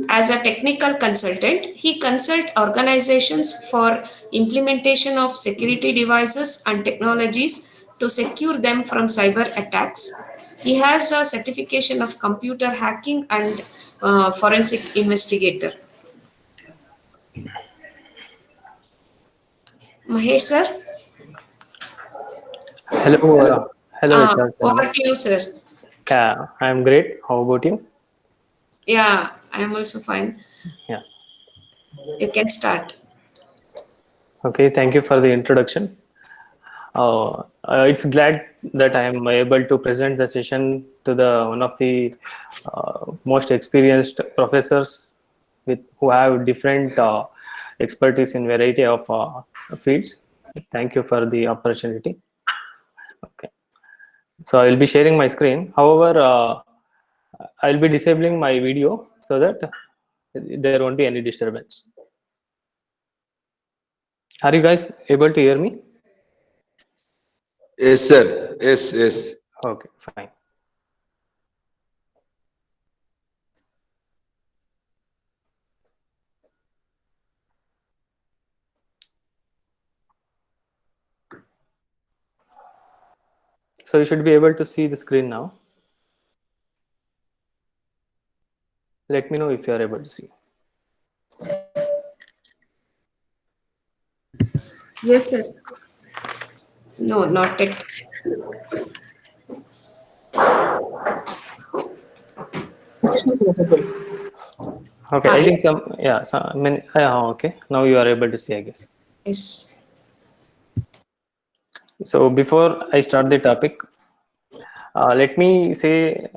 As a technical consultant, he consults organizations for implementation of security devices and technologies to secure them from cyber attacks. He has a certification of computer hacking and forensic investigator. Mahesh sir, Hello, hello, HR over Sharma. to you, sir. Yeah, I'm great. How about you? Yeah, I am also fine. Yeah. You can start. Okay. Thank you for the introduction. It's glad that I am able to present the session to the one of the most experienced professors with who have different expertise in variety of fields. Thank you for the opportunity. Okay. So I will be sharing my screen. However, I'll be disabling my video so that there won't be any disturbance. Are you guys able to hear me? Yes, sir. Yes, yes. Okay, fine. So you should be able to see the screen now. Let me know if you are able to see. Yes, sir. No, not yet. Okay, I think some, yeah, some, I mean, yeah, okay. Now you are able to see, I guess. Yes. So before I start the topic, let me say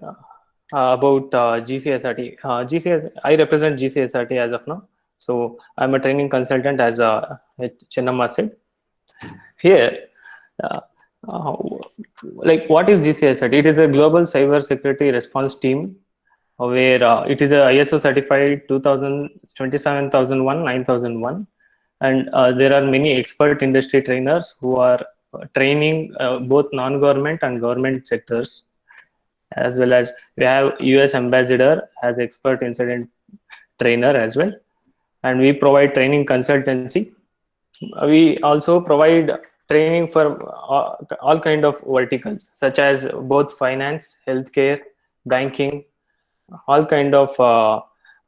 about GCSRT. I represent GCSRT as of now. So I'm a training consultant as Chennamma said. Here, uh, uh, like what is GCSRT? It is a global cyber security response team where it is a ISO certified 2027,001, 9001, and there are many expert industry trainers who are training both non-government and government sectors, as well as we have US ambassador as expert incident trainer as well, and we provide training consultancy. We also provide training for all kind of verticals such as both finance, healthcare, banking. All kind of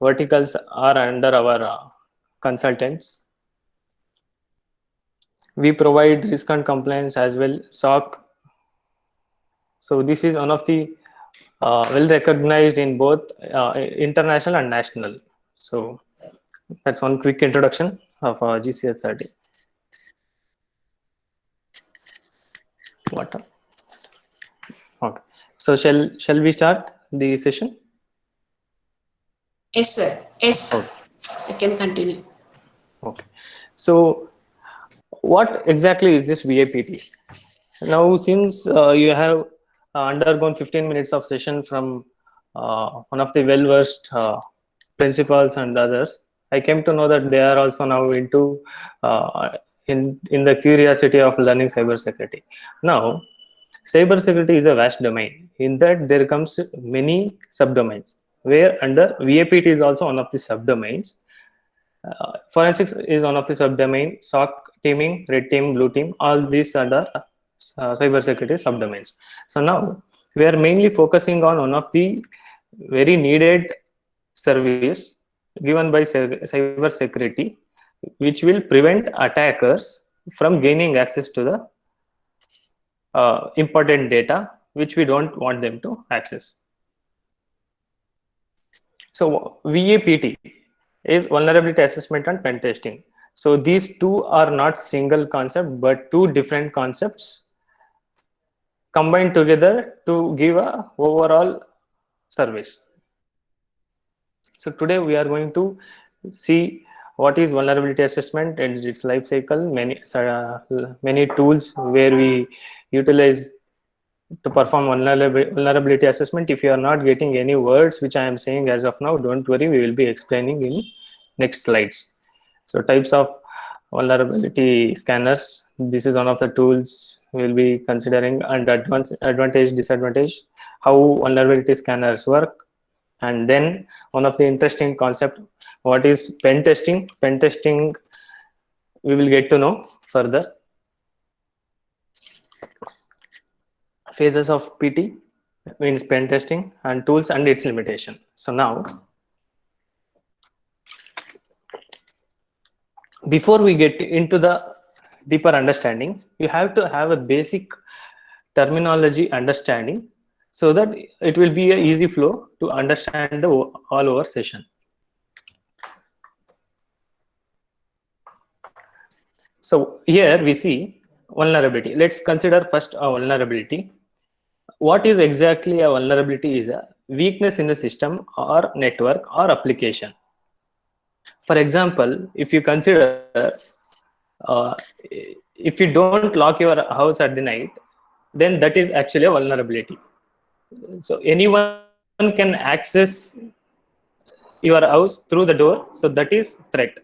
verticals are under our consultants. We provide risk and compliance as well, SOC. So this is one of the well recognized in both international and national. So that's one quick introduction of GCSRT. What? Okay. So shall we start the session? Yes, sir. Okay. Yes. I can continue. Okay. So what exactly is this VAPT? Now, since you have undergone 15 minutes of session from one of the well-versed principals and others, I came to know that they are also now into in the curiosity of learning cybersecurity. Now, cybersecurity is a vast domain. In that, there comes many subdomains. Where under VAPT is also one of the subdomains. Forensics is one of the subdomain. SOC teaming, red team, blue team, all these are the cybersecurity subdomains. So now we are mainly focusing on one of the very needed service given by cyber security, which will prevent attackers from gaining access to the important data which we don't want them to access. So VAPT is vulnerability assessment and pen testing. So these two are not single concept but two different concepts combined together to give a overall service. So today we are going to see what is vulnerability assessment and its life cycle, many tools where we utilize to perform vulnerability assessment. If you are not getting any words which I am saying as of now, don't worry, we will be explaining in next slides. So types of vulnerability scanners, this is one of the tools we will be considering, and advantage, disadvantage, how vulnerability scanners work, And then one of the interesting concept, what is pen testing? Pen testing, we will get to know further. Phases of PT means pen testing, and tools and its limitation. So now, before we get into the deeper understanding, you have to have a basic terminology understanding so that it will be an easy flow to understand the all over session. So here we see vulnerability. Let's consider first a vulnerability. What is exactly a vulnerability? Is a weakness in the system or network or application. For example, if you consider uh, if you don't lock your house at the night, then that is actually a vulnerability. So anyone can access your house through the door, so that is threat.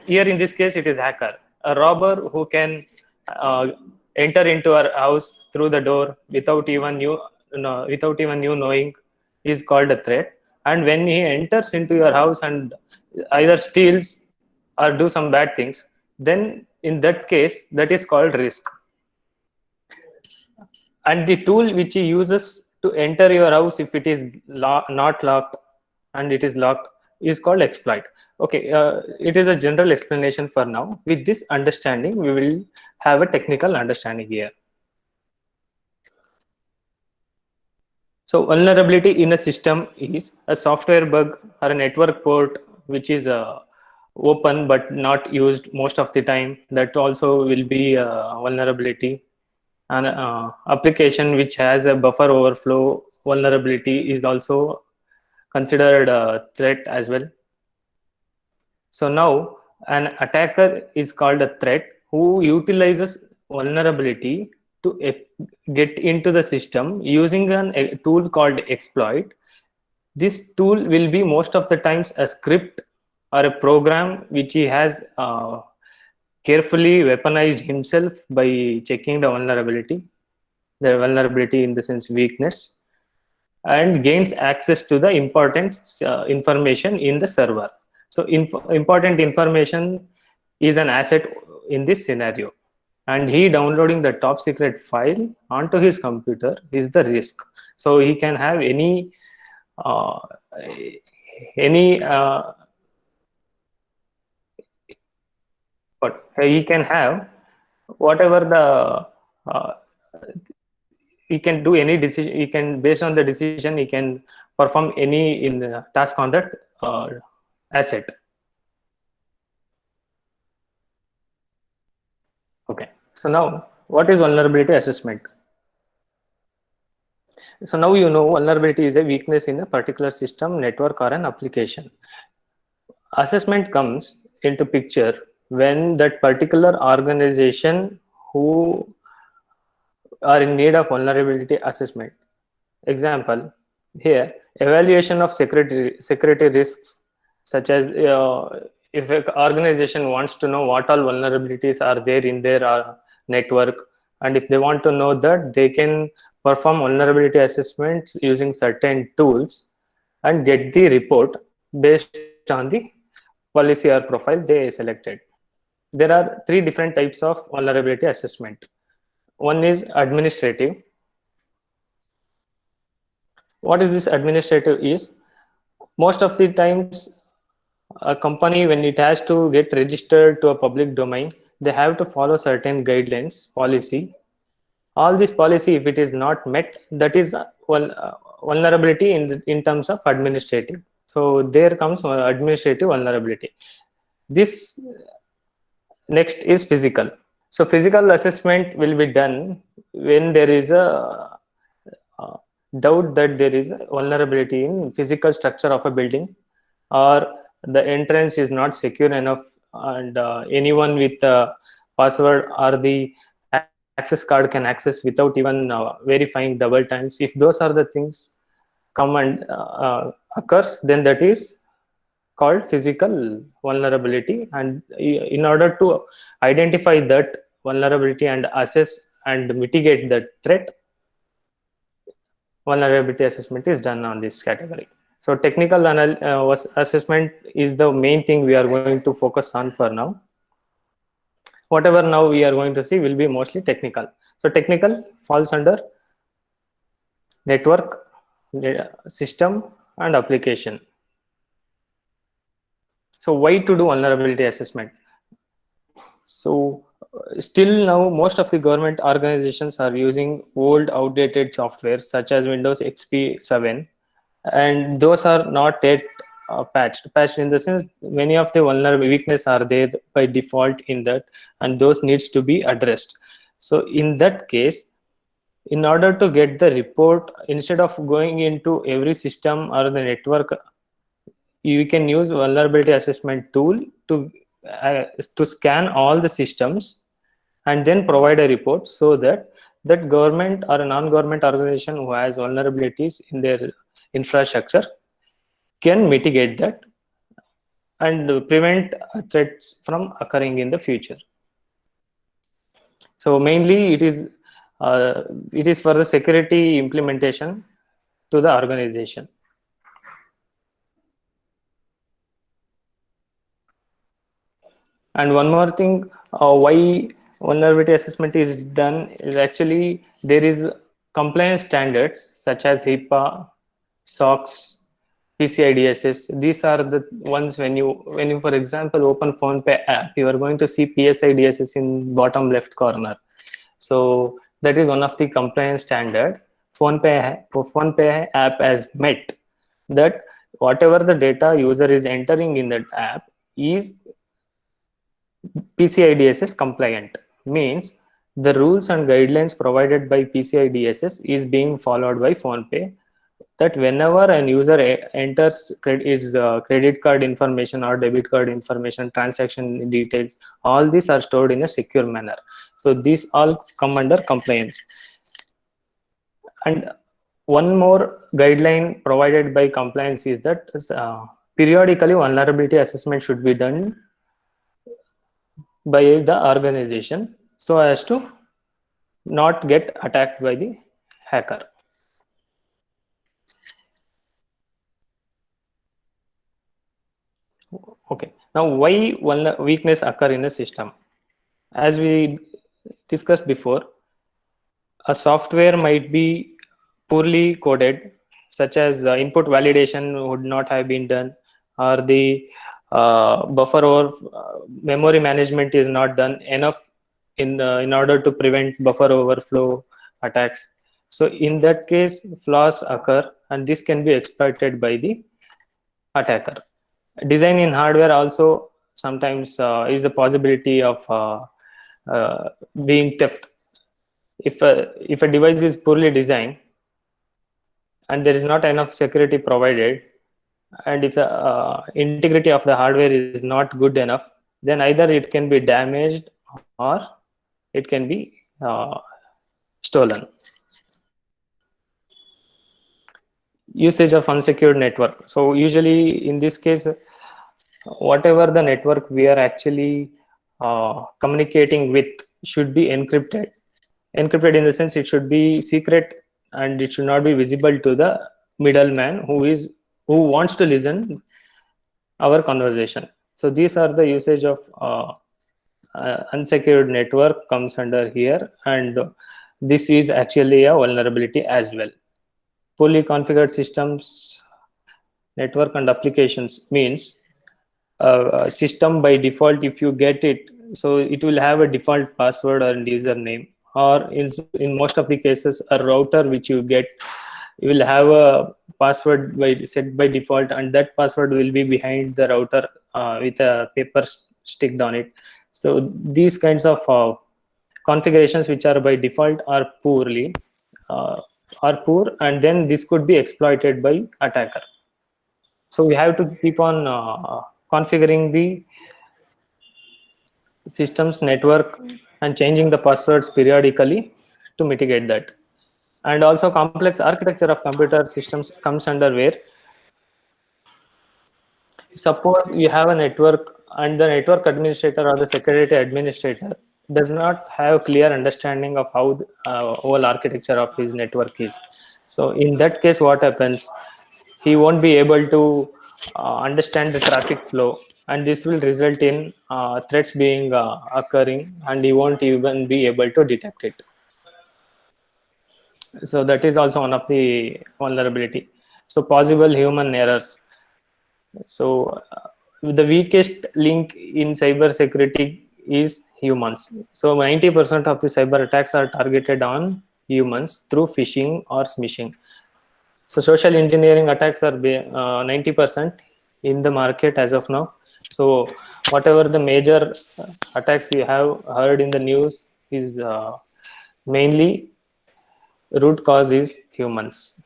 Here in this case it is hacker, a robber who can uh, enter into our house through the door without even you knowing, is called a threat. And when he enters into your house and either steals or do some bad things, then in that case that is called risk. And the tool which he uses to enter your house, if it is not locked and it is locked, is called exploit. Okay, it is a general explanation for now. With this understanding, we will have a technical understanding here. So vulnerability in a system is a software bug or a network port which is open but not used most of the time. That also will be a vulnerability. An application which has a buffer overflow vulnerability is also considered a threat as well. So now an attacker is called a threat who utilizes vulnerability to get into the system using a tool called exploit. This tool will be most of the times a script or a program which he has carefully weaponized himself by checking the vulnerability in the sense weakness, and gains access to the important information in the server. So important information is an asset in this scenario, and he downloading the top secret file onto his computer is the risk. So he can have uh, any but he can have whatever the he can do any decision. He can, based on the decision, he can perform any in the task on that asset. Okay, so now what is vulnerability assessment? So now you know vulnerability is a weakness in a particular system, network, or an application. Assessment comes into picture when that particular organization who are in need of vulnerability assessment. Example, here evaluation of security risks, such as if an organization wants to know what all vulnerabilities are there in their network, and if they want to know that, they can perform vulnerability assessments using certain tools and get the report based on the policy or profile they selected. There are three different types of vulnerability assessment. One is administrative. What is this administrative is? Most of the times a company, when it has to get registered to a public domain, they have to follow certain guidelines, policy. All this policy, if it is not met, that is vulnerability in terms of administrative. So there comes administrative vulnerability. This next is physical. So physical assessment will be done when there is a doubt that there is a vulnerability in physical structure of a building, or the entrance is not secure enough, and anyone with a password or the access card can access without even verifying double times. If those are the things come and occurs, then that is called physical vulnerability. And in order to identify that vulnerability and assess and mitigate that threat, vulnerability assessment is done on this category. So technical assessment is the main thing we are going to focus on for now. Whatever now we are going to see will be mostly technical. So technical falls under network, system, and application. So why to do vulnerability assessment? So still now most of the government organizations are using old outdated software such as Windows XP 7, and those are not yet patched in the sense many of the vulnerable weaknesses are there by default in that, and those needs to be addressed. So in that case, in order to get the report, instead of going into every system or the network, you can use vulnerability assessment tool to scan all the systems and then provide a report, so that that government or a non-government organization who has vulnerabilities in their infrastructure can mitigate that and prevent threats from occurring in the future. So mainly it is for the security implementation to the organization. And one more thing, why vulnerability assessment is done is actually there is compliance standards such as HIPAA, SOX, PCI DSS. These are the ones when you for example open PhonePe app, you are going to see PCI DSS in bottom left corner. So that is one of the compliance standard. PhonePe app has met that whatever the data user is entering in that app is PCI DSS compliant, means the rules and guidelines provided by PCI DSS is being followed by PhonePe, that whenever an user enters credit card information or debit card information, transaction details, all these are stored in a secure manner. So these all come under compliance. And one more guideline provided by compliance is that periodically vulnerability assessment should be done by the organization so as to not get attacked by the hacker. Okay, now why weakness occur in a system? As we discussed before, a software might be poorly coded, such as input validation would not have been done, or the buffer or memory management is not done enough in order to prevent buffer overflow attacks. So in that case, flaws occur, and this can be exploited by the attacker. Design in hardware also sometimes is a possibility of being theft. If a device is poorly designed and there is not enough security provided, and if the integrity of the hardware is not good enough, then either it can be damaged or it can be stolen. Usage of unsecured network. So usually in this case, whatever the network we are actually communicating with should be encrypted. Encrypted in the sense it should be secret and it should not be visible to the middleman who wants to listen our conversation. So these are the usage of unsecured network comes under here, and this is actually a vulnerability as well. Poorly configured systems, network and applications means system by default, if you get it, so it will have a default password or username, or in most of the cases a router which you get, you will have a password set by default, and that password will be behind the router with a paper sticked on it. So these kinds of configurations which are by default are poor, and then this could be exploited by attacker. So we have to keep on configuring the system's network and changing the passwords periodically to mitigate that. And also complex architecture of computer systems comes under where, suppose you have a network and the network administrator or the security administrator does not have clear understanding of how the whole architecture of his network is. So in that case, what happens? He won't be able to understand the traffic flow, and this will result in threats being occurring, and he won't even be able to detect it. So that is also one of the vulnerability. So possible human errors. So the weakest link in cyber security is humans. So 90% of the cyber attacks are targeted on humans through phishing or smishing. So social engineering attacks are 90% in the market as of now. So whatever the major attacks you have heard in the news is mainly root cause is humans.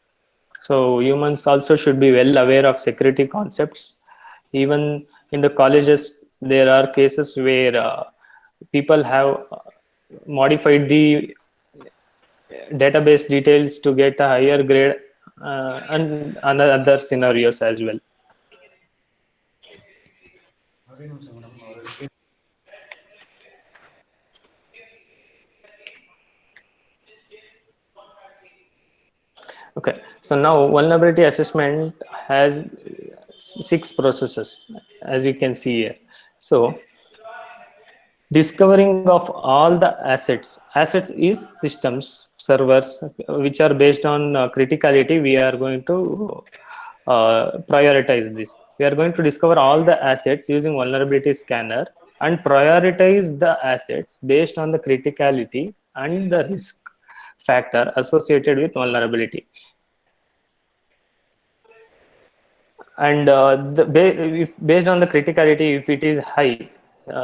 So humans also should be well aware of security concepts. Even in the colleges, there are cases where people have modified the database details to get a higher grade, and other scenarios as well. Okay, so now vulnerability assessment has 6 processes, as you can see here. So discovering of all the assets is systems, servers, which are based on criticality. We are going to prioritize this. We are going to discover all the assets using vulnerability scanner and prioritize the assets based on the criticality and the risk factor associated with vulnerability. And if based on the criticality, if it is high,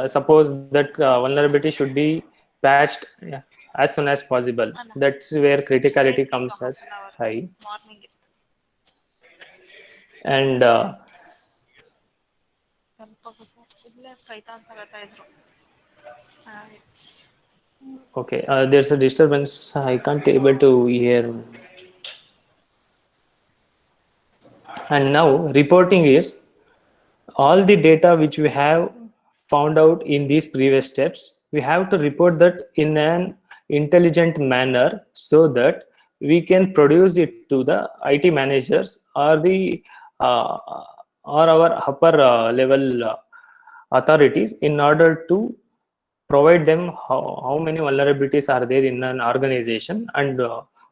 suppose that vulnerability should be patched, yeah, as soon as possible. That's where criticality comes as high. And okay, there's a disturbance. I can't able to hear. And now reporting is all the data which we have found out in these previous steps. We have to report that in an intelligent manner so that we can produce it to the IT managers or the uh, or our upper level authorities in order to provide them how many vulnerabilities are there in an organization, and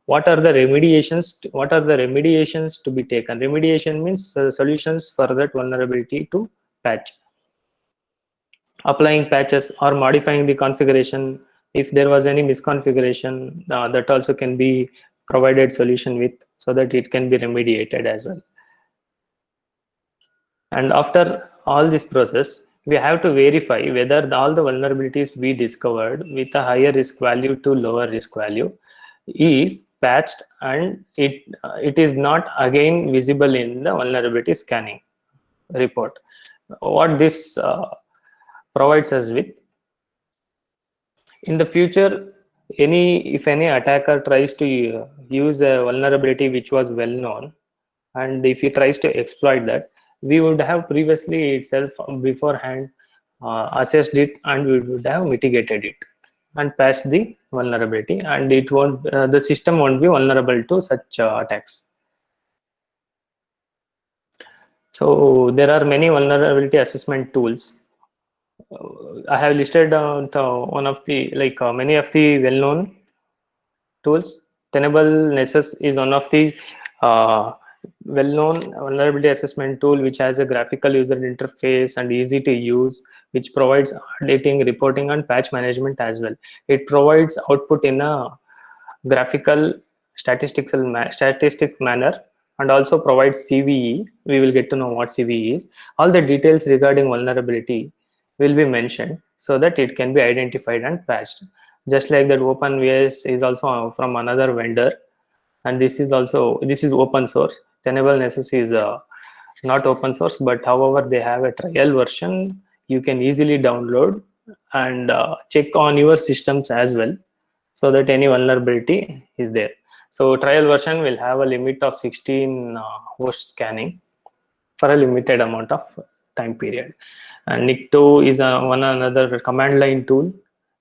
what are the remediations to be taken. Remediation means solutions for that vulnerability to patch, applying patches or modifying the configuration. If there was any misconfiguration, that also can be provided solution with, so that it can be remediated as well. And after all this process, we have to verify whether all the vulnerabilities we discovered with a higher risk value to lower risk value is patched, and it is not again visible in the vulnerability scanning report. What this provides us with, in the future, if any attacker tries to use a vulnerability which was well known, and if he tries to exploit that, we would have previously itself beforehand assessed it, and we would have mitigated it and patched the vulnerability, and it won't the system won't be vulnerable to such attacks. So there are many vulnerability assessment tools. I have listed one of the many of the well-known tools. Tenable Nessus is one of the uh, well-known vulnerability assessment tool, which has a graphical user interface and easy to use, which provides updating, reporting, and patch management as well. It provides output in a graphical statistic manner, and also provides CVE. We will get to know what CVE is. All the details regarding vulnerability will be mentioned so that it can be identified and patched. Just like that, OpenVS is also from another vendor, and this is open source. Tenable Nessus is not open source, but however they have a trial version you can easily download and check on your systems as well, so that any vulnerability is there. So trial version will have a limit of 16 host scanning for a limited amount of time period. And Nikto is another command line tool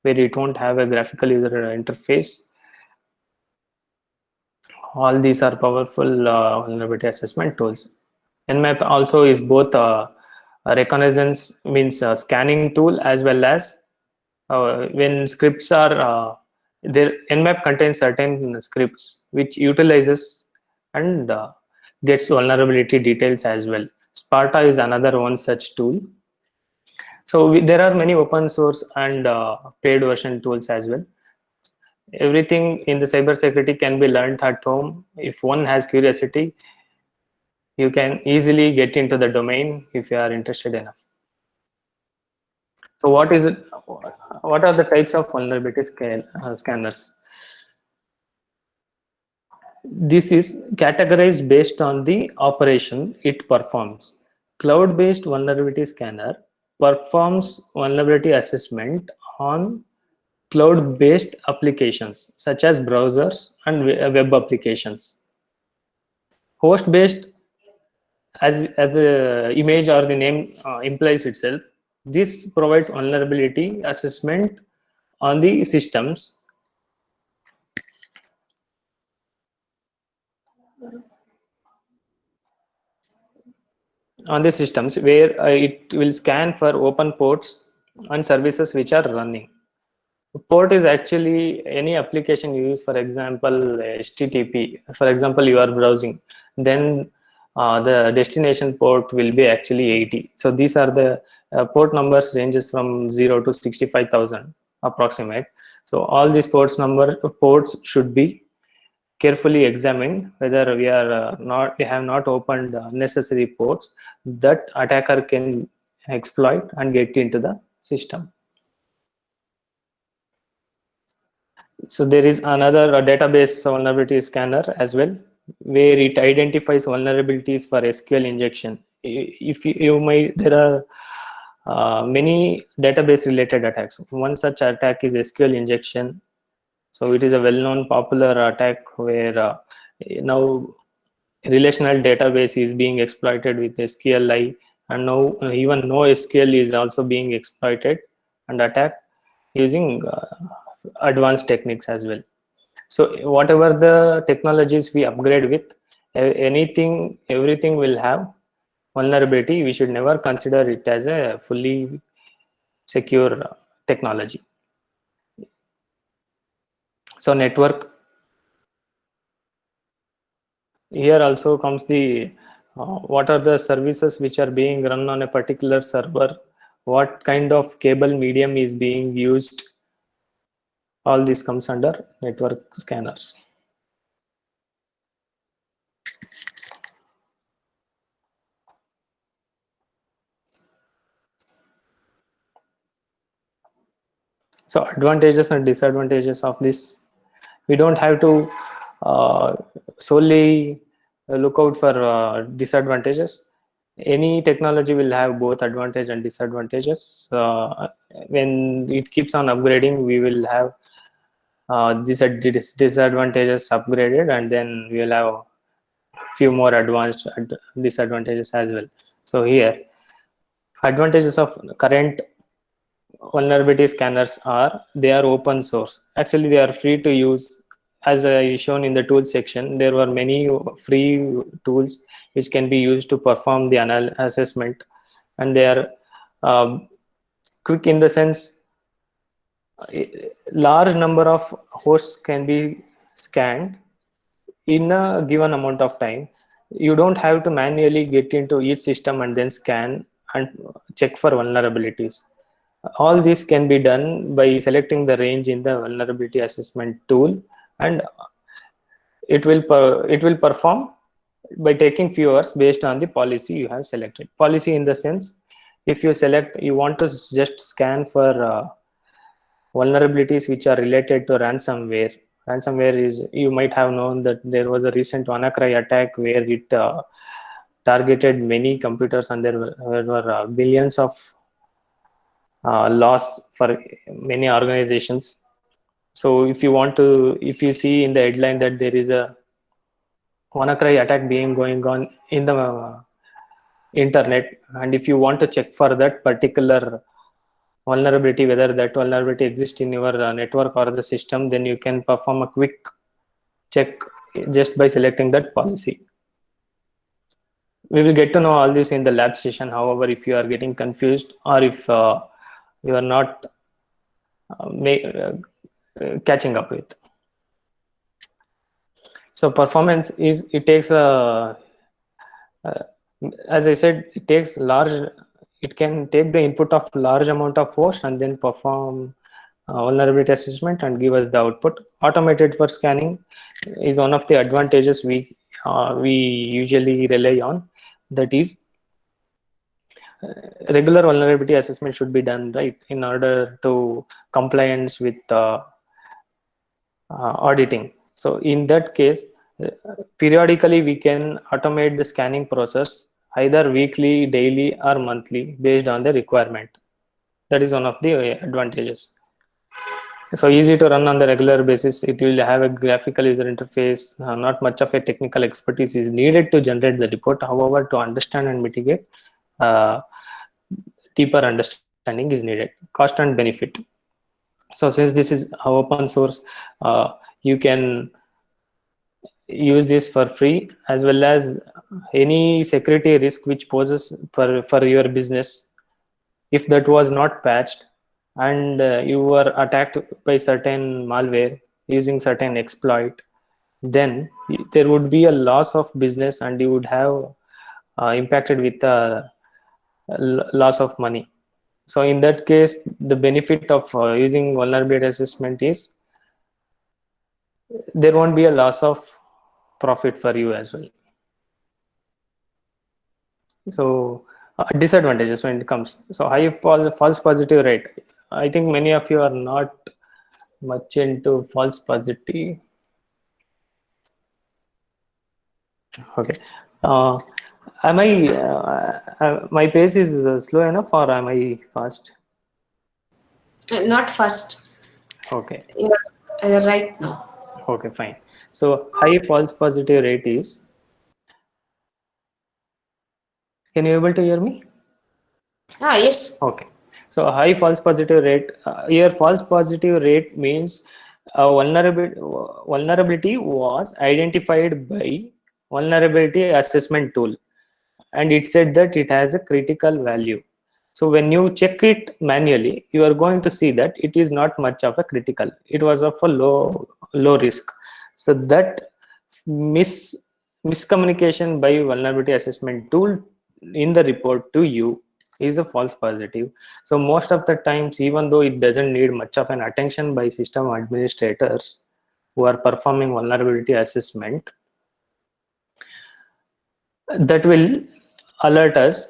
where it won't have a graphical user interface. All these are powerful vulnerability assessment tools. Nmap also is both a reconnaissance, means a scanning tool, as well as when scripts are there. Nmap contains certain scripts which utilizes and gets vulnerability details as well. Sparta is another one such tool. So there are many open source and paid version tools as well. Everything in the cybersecurity can be learned at home. If one has curiosity, you can easily get into the domain if you are interested enough. So what is it? What are the types of vulnerability scanners? This is categorized based on the operation it performs. Cloud-based vulnerability scanner performs vulnerability assessment on cloud-based applications such as browsers and web applications. Host-based, as the image or the name implies itself, this provides vulnerability assessment on the systems where it will scan for open ports and services which are running. Port is actually any application you use. For example, HTTP. For example, you are browsing, then the destination port will be actually 80. So these are the port numbers ranges from 0 to 65,000 approximate. So all these ports should be carefully examined whether we have not opened necessary ports that attacker can exploit and get into the system. So there is another database vulnerability scanner as well, where it identifies vulnerabilities for SQL injection. If you might, there are many database related attacks. One such attack is SQL injection. So it is a well-known popular attack where now relational database is being exploited with SQLi, and now even NoSQL is also being exploited and attacked using advanced techniques as well. So whatever the technologies we upgrade with, everything will have vulnerability. We should never consider it as a fully secure technology. So network, here also comes the what are the services which are being run on a particular server, what kind of cable medium is being used. All this comes under network scanners. So advantages and disadvantages of this, we don't have to solely look out for disadvantages. Any technology will have both advantage and disadvantages. When it keeps on upgrading, we will have disadvantages upgraded, and then we will have few more advanced disadvantages as well. So here, advantages of current vulnerability scanners are they are open source. Actually, they are free to use. As I shown in the tools section, there were many free tools which can be used to perform the assessment, and they are quick in the sense large number of hosts can be scanned in a given amount of time. You don't have to manually get into each system and then scan and check for vulnerabilities. All this can be done by selecting the range in the vulnerability assessment tool, and it will perform by taking few hours based on the policy you have selected. Policy in the sense, if you want to just scan for vulnerabilities which are related to ransomware. Ransomware is, you might have known that there was a recent WannaCry attack where it targeted many computers, and there were billions of loss for many organizations. So if you see in the headline that there is a WannaCry attack going on in the internet, and if you want to check for that particular vulnerability, whether that vulnerability exists in your network or the system, then you can perform a quick check just by selecting that policy. We will get to know all this in the lab session. However, if you are getting confused or if you are not catching up with. So performance is, it takes as I said, it takes large, it can take the input of large amount of host and then perform vulnerability assessment and give us the output. Automated for scanning is one of the advantages we usually rely on. That is, regular vulnerability assessment should be done, right, in order to compliance with auditing. So in that case, periodically we can automate the scanning process either weekly, daily, or monthly based on the requirement. That is one of the advantages. So easy to run on the regular basis. It will have a graphical user interface. Not much of a technical expertise is needed to generate the report. However, to understand and mitigate, deeper understanding is needed. Cost and benefit. So since this is open source, you can use this for free, as well as any security risk which poses for your business. If that was not patched and you were attacked by certain malware using certain exploit, then there would be a loss of business and you would have impacted with a loss of money. So in that case, the benefit of using vulnerability assessment is there won't be a loss of profit for you as well. So disadvantages when it comes. So high false positive rate. I think many of you are not much into false positive. Okay. Am I my pace is slow enough, or am I fast? Not fast. Okay. Yeah, right now. Okay, fine. So high false positive rate is, can you able to hear me? Yes. Okay. So high false positive rate, here false positive rate means vulnerability was identified by vulnerability assessment tool, and it said that it has a critical value. So when you check it manually, you are going to see that it is not much of a critical. It was of a low risk. So that miscommunication by vulnerability assessment tool in the report to you is a false positive. So most of the times, even though it doesn't need much of an attention by system administrators who are performing vulnerability assessment, that will alert us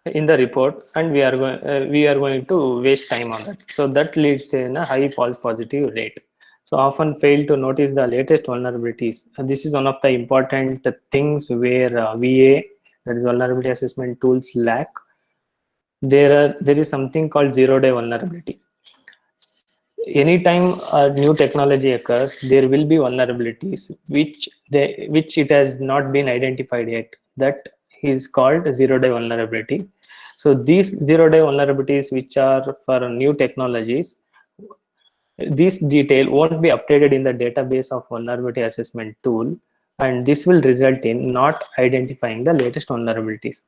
in the report, and we are going to waste time on that. So that leads to a high false positive rate. So often fail to notice the latest vulnerabilities. This is one of the important things where VA, that is vulnerability assessment tools, lack. There is something called zero-day vulnerability. Anytime a new technology occurs, there will be vulnerabilities which it has not been identified yet. That is called zero-day vulnerability. So these zero-day vulnerabilities, which are for new technologies, this detail won't be updated in the database of vulnerability assessment tool, and this will result in not identifying the latest vulnerabilities.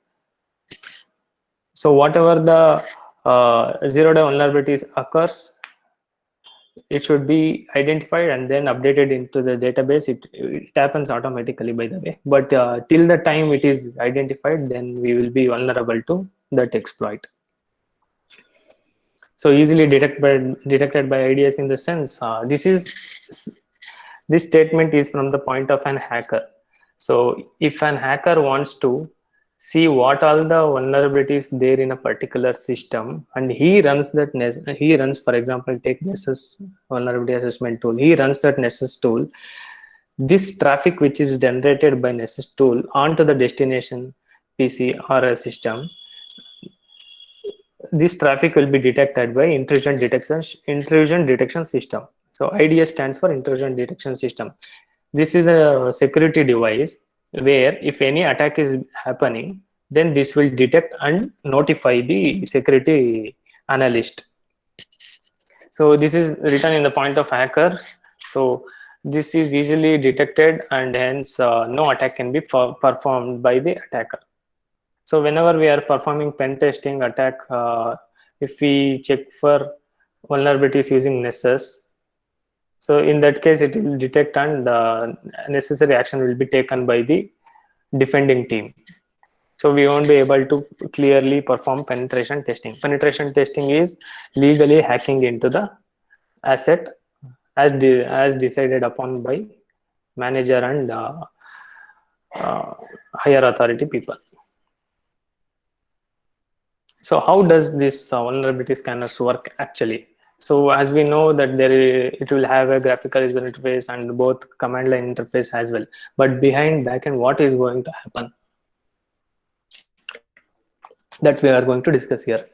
So whatever the zero-day vulnerabilities occurs, it should be identified and then updated into the database. It happens automatically, by the way, but till the time it is identified, then we will be vulnerable to that exploit. So easily detected by IDS in the sense, this statement is from the point of an hacker. So if an hacker wants to see what all the vulnerabilities there in a particular system, and he runs, for example, take Nessus vulnerability assessment tool, he runs that Nessus tool, this traffic which is generated by Nessus tool onto the destination PC or a system, this traffic will be detected by intrusion detection system. So IDS stands for intrusion detection system. This is a security device where if any attack is happening, then this will detect and notify the security analyst. So this is written in the point of hacker. So this is easily detected, and hence no attack can be performed by the attacker. So whenever we are performing pen testing attack, if we check for vulnerabilities using Nessus, so in that case it will detect, and necessary action will be taken by the defending team. So we won't be able to clearly perform penetration testing. Penetration testing is legally hacking into the asset as decided upon by manager and higher authority people. So how does this vulnerability scanners work actually? So as we know that it will have a graphical user interface and both command line interface as well. But behind backend, what is going to happen? That we are going to discuss here.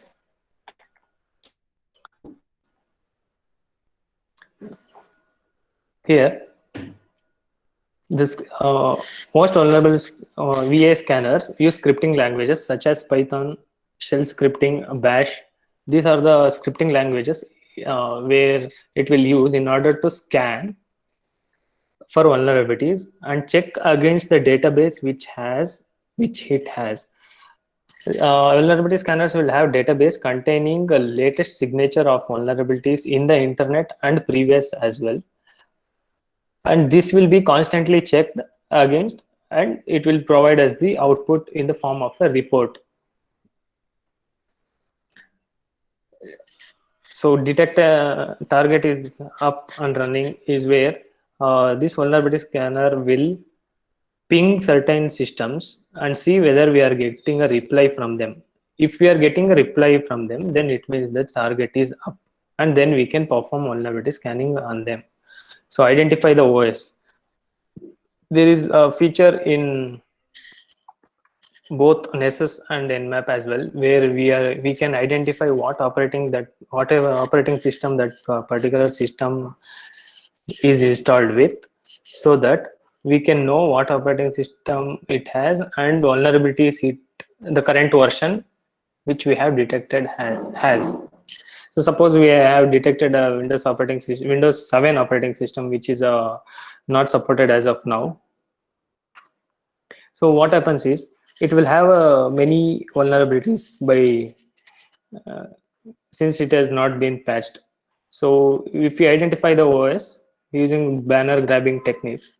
Here, this most vulnerable VA scanners use scripting languages such as Python, shell scripting, Bash. These are the scripting languages where it will use in order to scan for vulnerabilities and check against the database which it has. Vulnerability scanners will have database containing the latest signature of vulnerabilities in the internet and previous as well. And this will be constantly checked against, and it will provide us the output in the form of a report. So detect target is up and running is where this vulnerability scanner will ping certain systems and see whether we are getting a reply from them. If we are getting a reply from them, then it means the target is up, and then we can perform vulnerability scanning on them. So identify the OS. There is a feature in both Nessus and Nmap as well, where we can identify whatever operating system that particular system is installed with, so that we can know what operating system it has and vulnerabilities the current version which we have detected has. So suppose we have detected a Windows 7 operating system which is not supported as of now. So what happens is it will have many vulnerabilities by since it has not been patched. So if we identify the OS using banner grabbing techniques,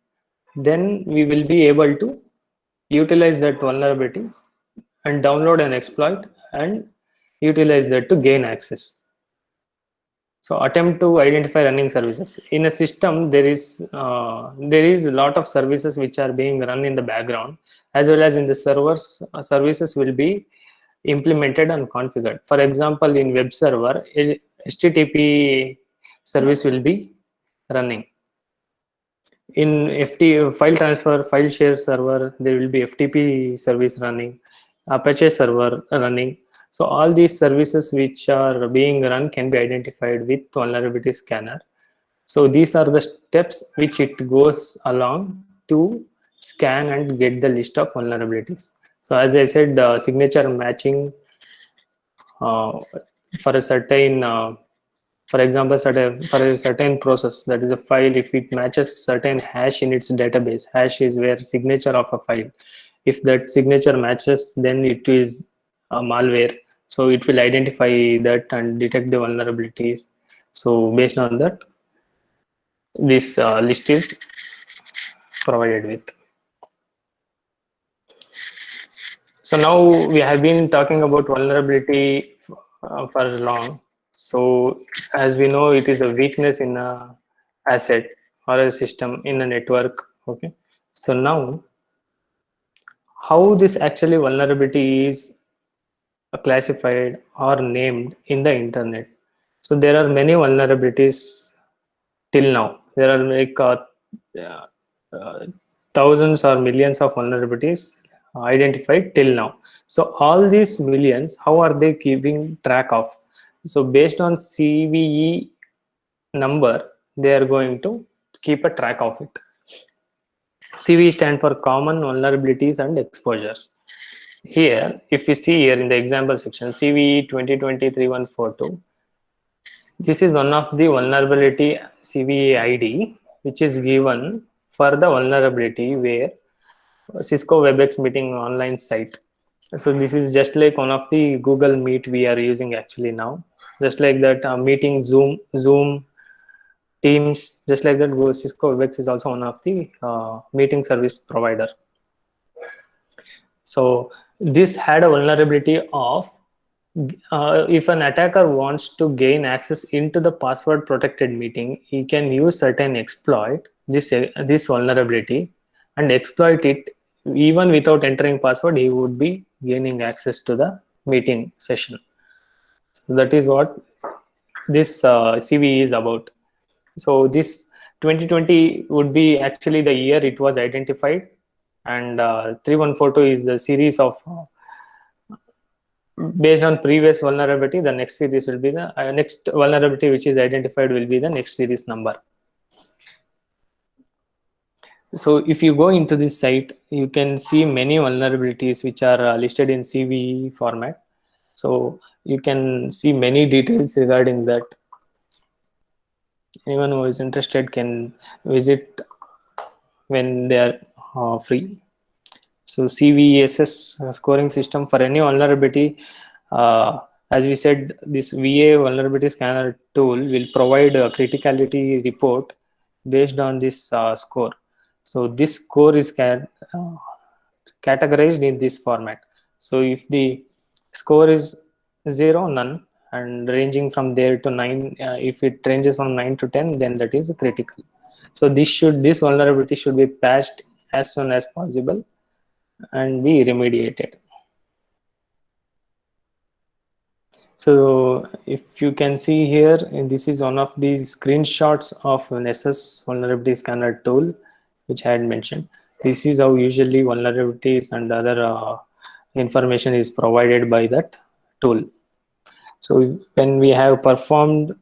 then we will be able to utilize that vulnerability and download an exploit and utilize that to gain access. So attempt to identify running services in a system. There is a lot of services which are being run in the background, as well as in the servers. Services will be implemented and configured. For example, in web server, HTTP service will be running. In file transfer, file share server, there will be FTP service running, Apache server running. So all these services which are being run can be identified with vulnerability scanner. So these are the steps which it goes along to scan and get the list of vulnerabilities. So as I said, signature matching for a certain for example, for a certain process, that is a file, if it matches certain hash in its database, hash is where signature of a file. If that signature matches, then it is a malware. So it will identify that and detect the vulnerabilities. So based on that, this list is provided with. So now we have been talking about vulnerability for long. So as we know, it is a weakness in a asset or a system in a network. Okay. So now, how this actually vulnerability is classified or named in the internet. So there are many vulnerabilities till now. There are like uh, thousands or millions of vulnerabilities identified till now. So all these millions, how are they keeping track of? So based on CVE number, they are going to keep a track of it. CVE stand for common vulnerabilities and exposures. Here, if we see here in the example section, CVE 2020-3142, this is one of the vulnerability CVE ID. which is given for the vulnerability where Cisco WebEx meeting online site. So this is just like one of the Google Meet we are using actually now. Just like that, meeting Zoom, Teams, just like that, Cisco WebEx is also one of the meeting service provider. So this had a vulnerability of if an attacker wants to gain access into the password protected meeting, he can use certain exploit this vulnerability and exploit it. Even without entering password, he would be gaining access to the meeting session. So that is what this CVE is about. So this 2020 would be actually the year it was identified, and 3142 is a series of based on previous vulnerability. The next series will be the next vulnerability which is identified will be the next series number. So if you go into this site, you can see many vulnerabilities which are listed in CVE format. So you can see many details regarding that. Anyone who is interested can visit when they are free. So CVSS scoring system for any vulnerability. As we said, this VA vulnerability scanner tool will provide a criticality report based on this score. So this score is categorized in this format. So if the score is 0, none, and ranging from there to 9, if it ranges from 9 to 10, then that is critical. So this vulnerability should be patched as soon as possible and be remediated. So if you can see here, this is one of the screenshots of Nessus vulnerability scanner tool, which I had mentioned. This is how usually vulnerabilities and other information is provided by that tool. So when we have performed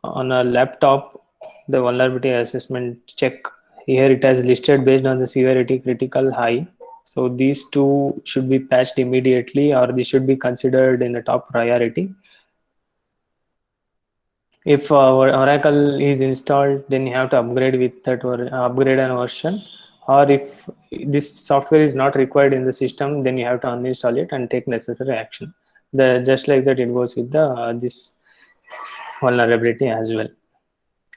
on a laptop the vulnerability assessment check, here it has listed based on the severity, critical, high. So these two should be patched immediately, or they should be considered in the top priority. If Oracle is installed, then you have to upgrade with that or upgrade an version. Or if this software is not required in the system, then you have to uninstall it and take necessary action. Just like that, it goes with the this vulnerability as well.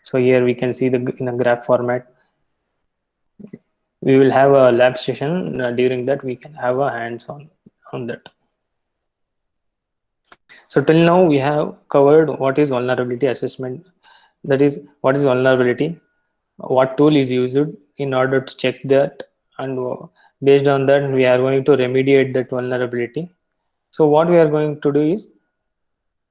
So here we can see in a graph format. We will have a lab session. During that, we can have a hands-on on that. So till now we have covered what is vulnerability assessment. That is, what is vulnerability, what tool is used in order to check that, and based on that we are going to remediate that vulnerability. So what we are going to do is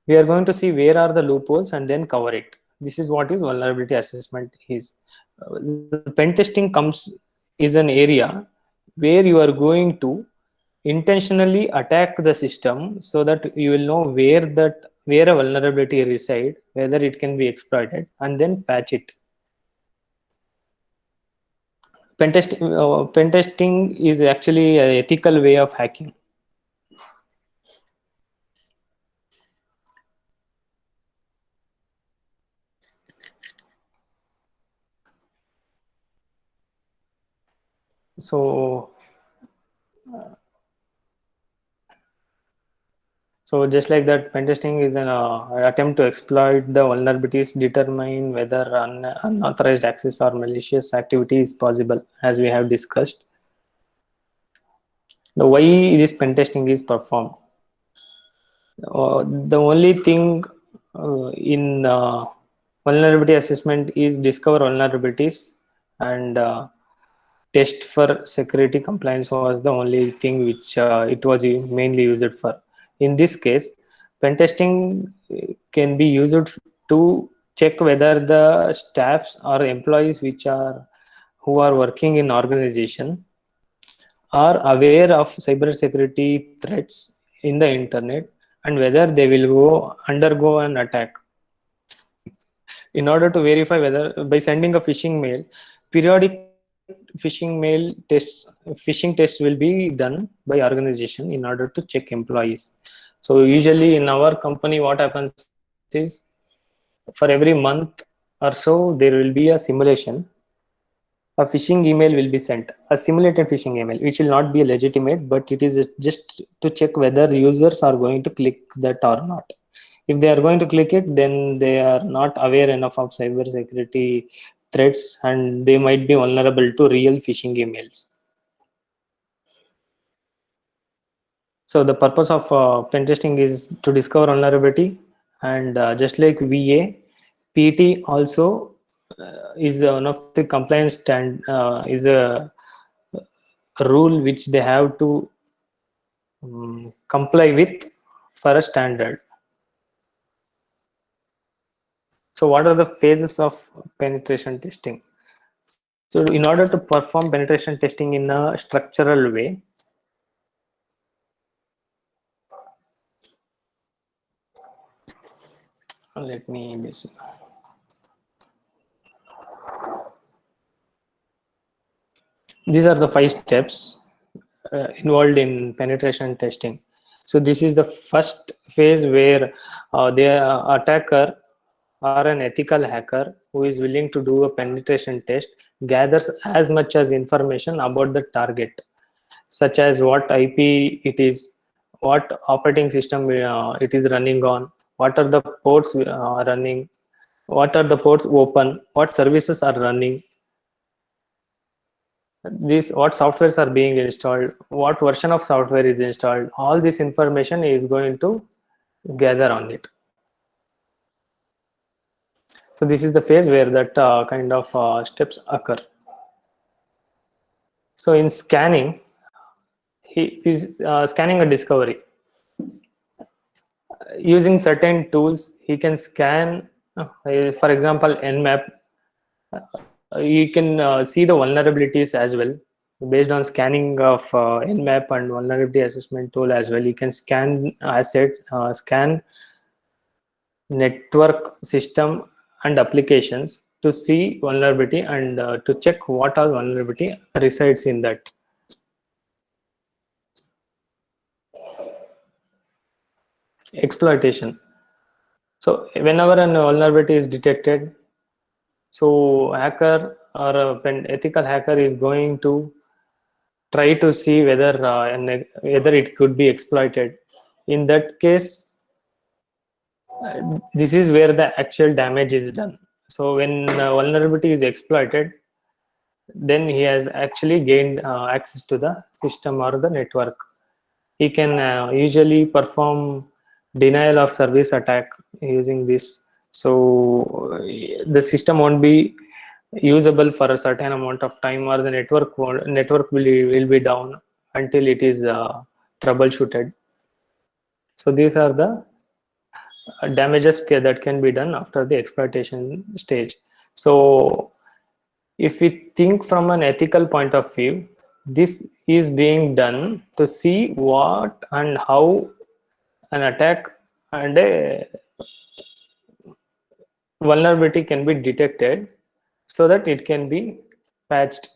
we are going to see where are the loopholes and then cover it. This is what is vulnerability assessment is. The pen testing is an area where you are going to intentionally attack the system so that you will know where a vulnerability reside, whether it can be exploited, and then patch it. Pen testing is actually an ethical way of hacking. So just like that, pen testing is an attempt to exploit the vulnerabilities, determine whether unauthorized access or malicious activity is possible, as we have discussed. The why this pen testing is performed. The only thing in vulnerability assessment is discover vulnerabilities and test for security. Compliance was the only thing which it was mainly used for. In this case, pen testing can be used to check whether the staffs or employees who are working in organization are aware of cybersecurity threats in the internet and whether they will undergo an attack. In order to verify whether, by sending a phishing mail, periodic phishing tests will be done by organization in order to check employees. So usually in our company, what happens is for every month or so, there will be a simulation. A phishing email will be sent, a simulated phishing email, which will not be legitimate, but it is just to check whether users are going to click that or not. If they are going to click it, then they are not aware enough of cybersecurity threats, and they might be vulnerable to real phishing emails. So the purpose of pen testing is to discover vulnerability, and just like VA, PT also is one of the compliance is a rule which they have to comply with for a standard. So what are the phases of penetration testing? So in order to perform penetration testing in a structural way, let me this. These are the 5 steps involved in penetration testing. So this is the first phase where the attacker or an ethical hacker who is willing to do a penetration test gathers as much as information about the target, such as what IP it is, what operating system it is running on, what are the ports running, what are the ports open, what services are running, these what softwares are being installed, what version of software is installed. All this information is going to gather on it. So this is the phase where that kind of steps occur. So in scanning, he is scanning a discovery. Using certain tools, he can scan, for example, Nmap. You can see the vulnerabilities as well. Based on scanning of Nmap and vulnerability assessment tool as well, you can scan assets, scan network system and applications to see vulnerability and to check what all vulnerability resides in that. Exploitation. So whenever an vulnerability is detected, so hacker or an ethical hacker is going to try to see whether whether it could be exploited. In that case, this is where the actual damage is done. So when vulnerability is exploited, then he has actually gained access to the system or the network. He can usually perform denial of service attack using this. So the system won't be usable for a certain amount of time, or the network will be down until it is troubleshooted. So these are the damages that can be done after the exploitation stage. So if we think from an ethical point of view, this is being done to see what and how an attack and a vulnerability can be detected so that it can be patched.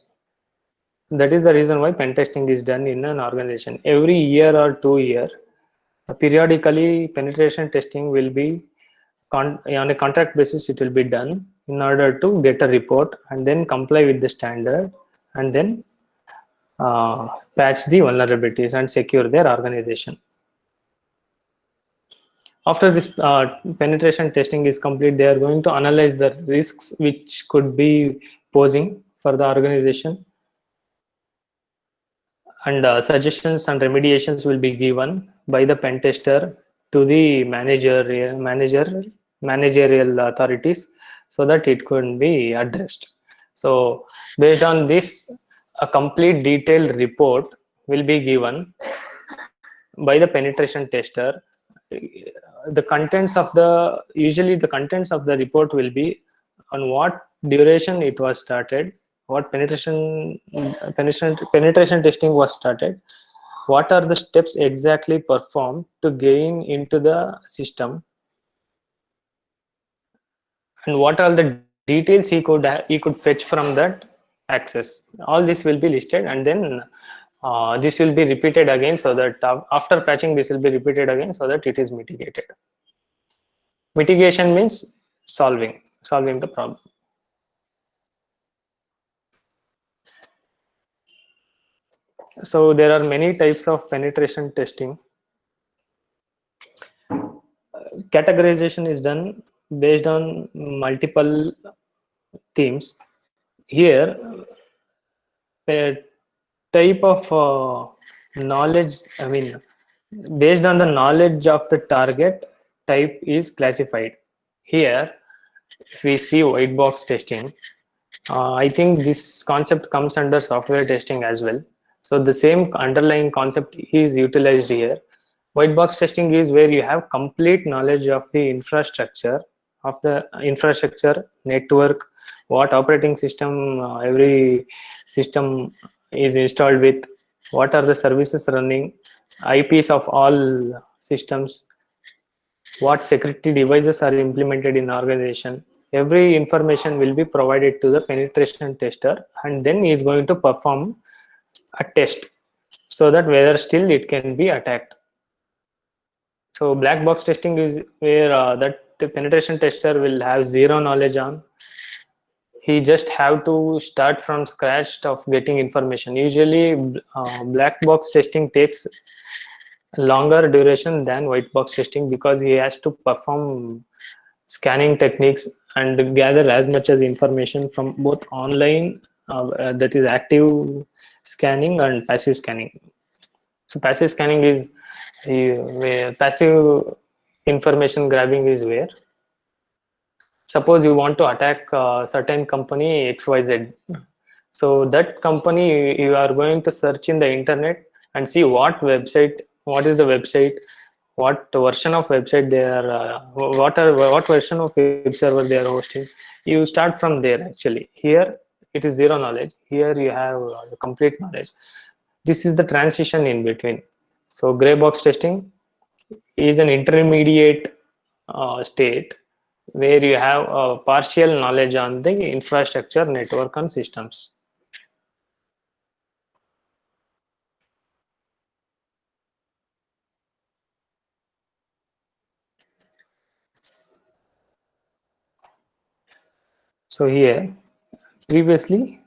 That is the reason why pen testing is done in an organization. Every year or 2 years, periodically penetration testing will be on a contract basis. It will be done in order to get a report and then comply with the standard and then patch the vulnerabilities and secure their organization. After this penetration testing is complete, they are going to analyze the risks which could be posing for the organization, and suggestions and remediations will be given by the pen tester to the managerial authorities so that it could be addressed. So based on this, a complete detailed report will be given by the penetration tester. The contents of usually the contents of the report will be on what duration it was started, what penetration testing was started, what are the steps exactly performed to gain into the system, and what are the details he could fetch from that access. All this will be listed, and then this will be repeated again, so that after patching this will be repeated again so that it is mitigated. Mitigation means solving. solving the problem. So there are many types of penetration testing. Categorization is done based on multiple themes. Here, a type of knowledge, I mean, based on the knowledge of the target, type is classified. Here, if we see white box testing, I think this concept comes under software testing as well. So the same underlying concept is utilized here. White box testing is where you have complete knowledge of the infrastructure, network, what operating system every system is installed with, what are the services running, IPs of all systems, what security devices are implemented in organization. Every information will be provided to the penetration tester, and then he is going to perform a test so that whether still it can be attacked. So black box testing is where that the penetration tester will have zero knowledge on. He just have to start from scratch of getting information. Usually black box testing takes longer duration than white box testing because he has to perform scanning techniques and gather as much as information from both online, that is active scanning, and passive scanning. So passive scanning is where passive information grabbing is where, suppose you want to attack a certain company XYZ. So that company, you are going to search in the internet and see what is the website, what version of website they are, what version of web server they are hosting. You start from there. Actually, here it is zero knowledge. Here you have complete knowledge. This is the transition in between. So gray box testing is an intermediate state where you have partial knowledge on the infrastructure, network, and systems. So here, previously,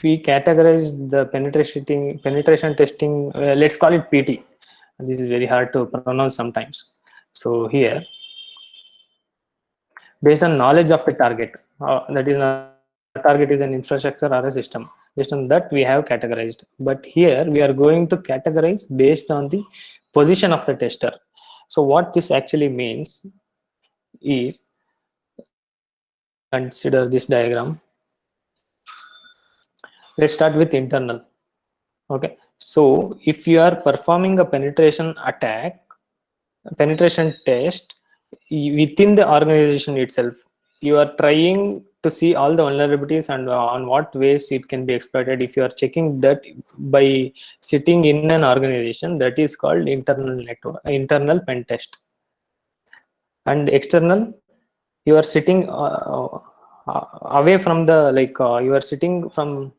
we categorized the penetration testing. Let's call it PT. This is very hard to pronounce sometimes. So here, based on knowledge of the target, that is, target is an infrastructure or a system. Based on that, we have categorized. But here, we are going to categorize based on the position of the tester. So what this actually means is, consider this diagram. Let's start with internal. Okay, so if you are performing a penetration test within the organization itself, you are trying to see all the vulnerabilities and on what ways it can be exploited. If you are checking that by sitting in an organization, that is called internal pen test. And external, you are sitting away from the, you are sitting from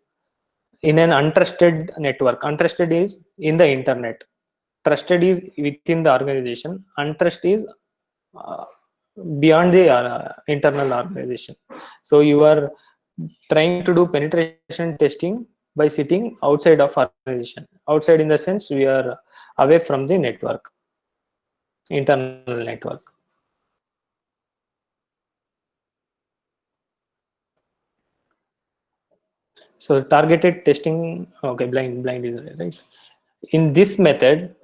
in an untrusted network. Untrusted is in the internet, trusted is within the organization, untrust is beyond the internal organization. So you are trying to do penetration testing by sitting outside of organization. Outside in the sense we are away from the network, internal network. So targeted testing, okay, blind is right. In this method,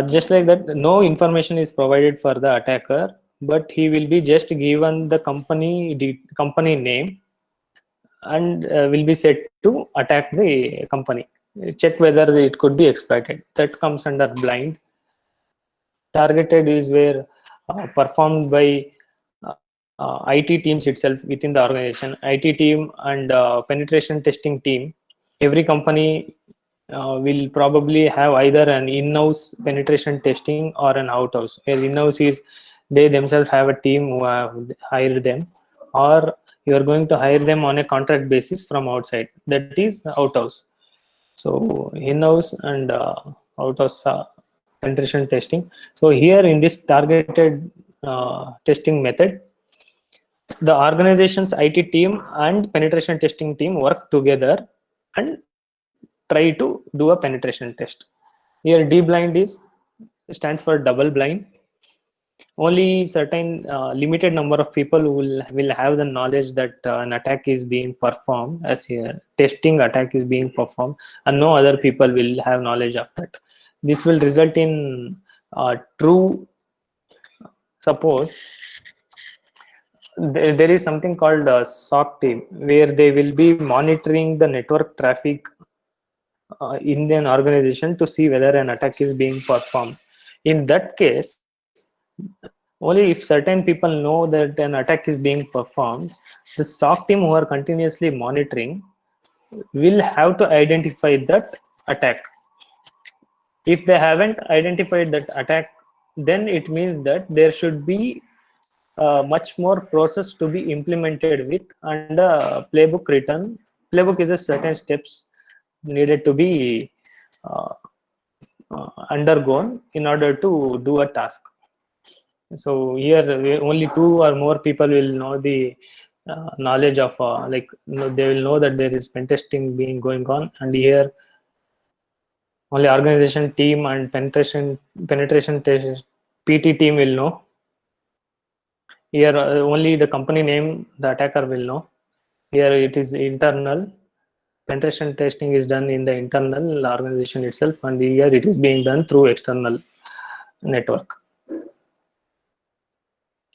just like that, no information is provided for the attacker, but he will be just given the company name and will be set to attack the company, check whether it could be exploited. That comes under blind. Targeted is where performed by IT teams itself within the organization, IT team and penetration testing team. Every company will probably have either an in-house penetration testing or an out-house. In-house is they themselves have a team who have hired them, or you are going to hire them on a contract basis from outside. That is out-house. So in-house and out-house penetration testing. So here in this targeted testing method, the organization's IT team and penetration testing team work together and try to do a penetration test. Here D blind stands for double blind. Only certain limited number of people will have the knowledge that an attack is being performed, as a testing attack is being performed, and no other people will have knowledge of that. This will result in true, suppose there is something called a SOC team where they will be monitoring the network traffic in an organization to see whether an attack is being performed. In that case, only if certain people know that an attack is being performed, the SOC team who are continuously monitoring will have to identify that attack. If they haven't identified that attack, then it means that there should be much more process to be implemented with, and a playbook written. Playbook is a certain steps needed to be undergone in order to do a task. So here only 2 or more people will know the knowledge of they will know that there is pen testing being going on, and here only organization team and penetration test PT team will know. Here only the company name the attacker will know. Here it is internal. Penetration testing is done in the internal organization itself, and here it is being done through external network.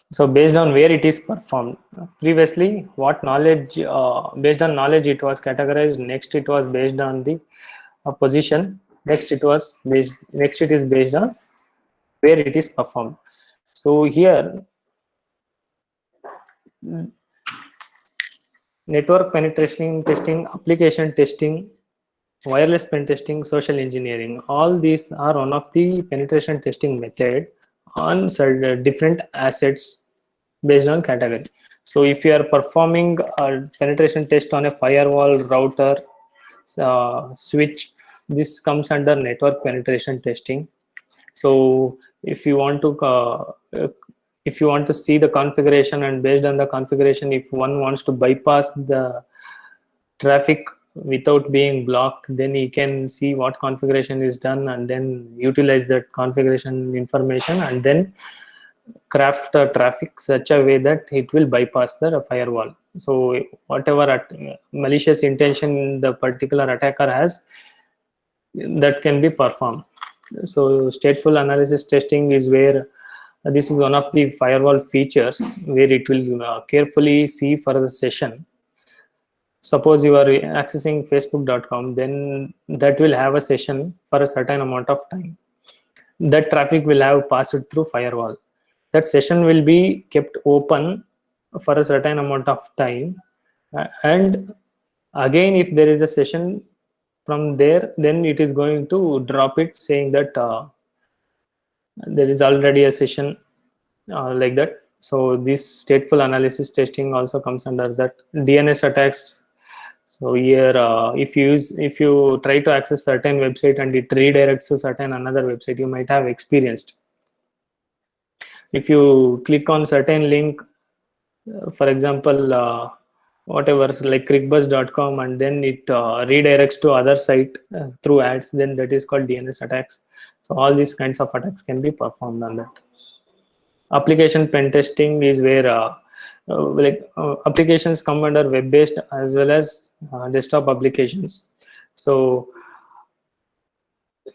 So based on where it is performed, previously what knowledge, based on knowledge it was categorized. Next it was based on the position. Next it is based on where it is performed. So here network penetration testing, application testing, wireless pen testing, social engineering, all these are one of the penetration testing method on different assets based on category. So if you are performing a penetration test on a firewall, router, switch, this comes under network penetration testing. So if you want to see the configuration, and based on the configuration, if one wants to bypass the traffic without being blocked, then you can see what configuration is done and then utilize that configuration information and then craft traffic such a way that it will bypass the firewall. So whatever malicious intention the particular attacker has, that can be performed. So stateful analysis testing is where this is one of the firewall features where it will carefully see for the session. Suppose you are accessing facebook.com, then that will have a session for a certain amount of time. That traffic will have passed through firewall. That session will be kept open for a certain amount of time, and again if there is a session from there, then it is going to drop it saying that there is already a session like that. So this stateful analysis testing also comes under that. DNS attacks. So here if you try to access certain website and it redirects to certain another website, you might have experienced. If you click on certain link, for example whatever, like crickbuzz.com, and then it redirects to other site through ads, then that is called DNS attacks. So all these kinds of attacks can be performed on that. Application pen testing is where applications come under web-based as well as desktop applications. So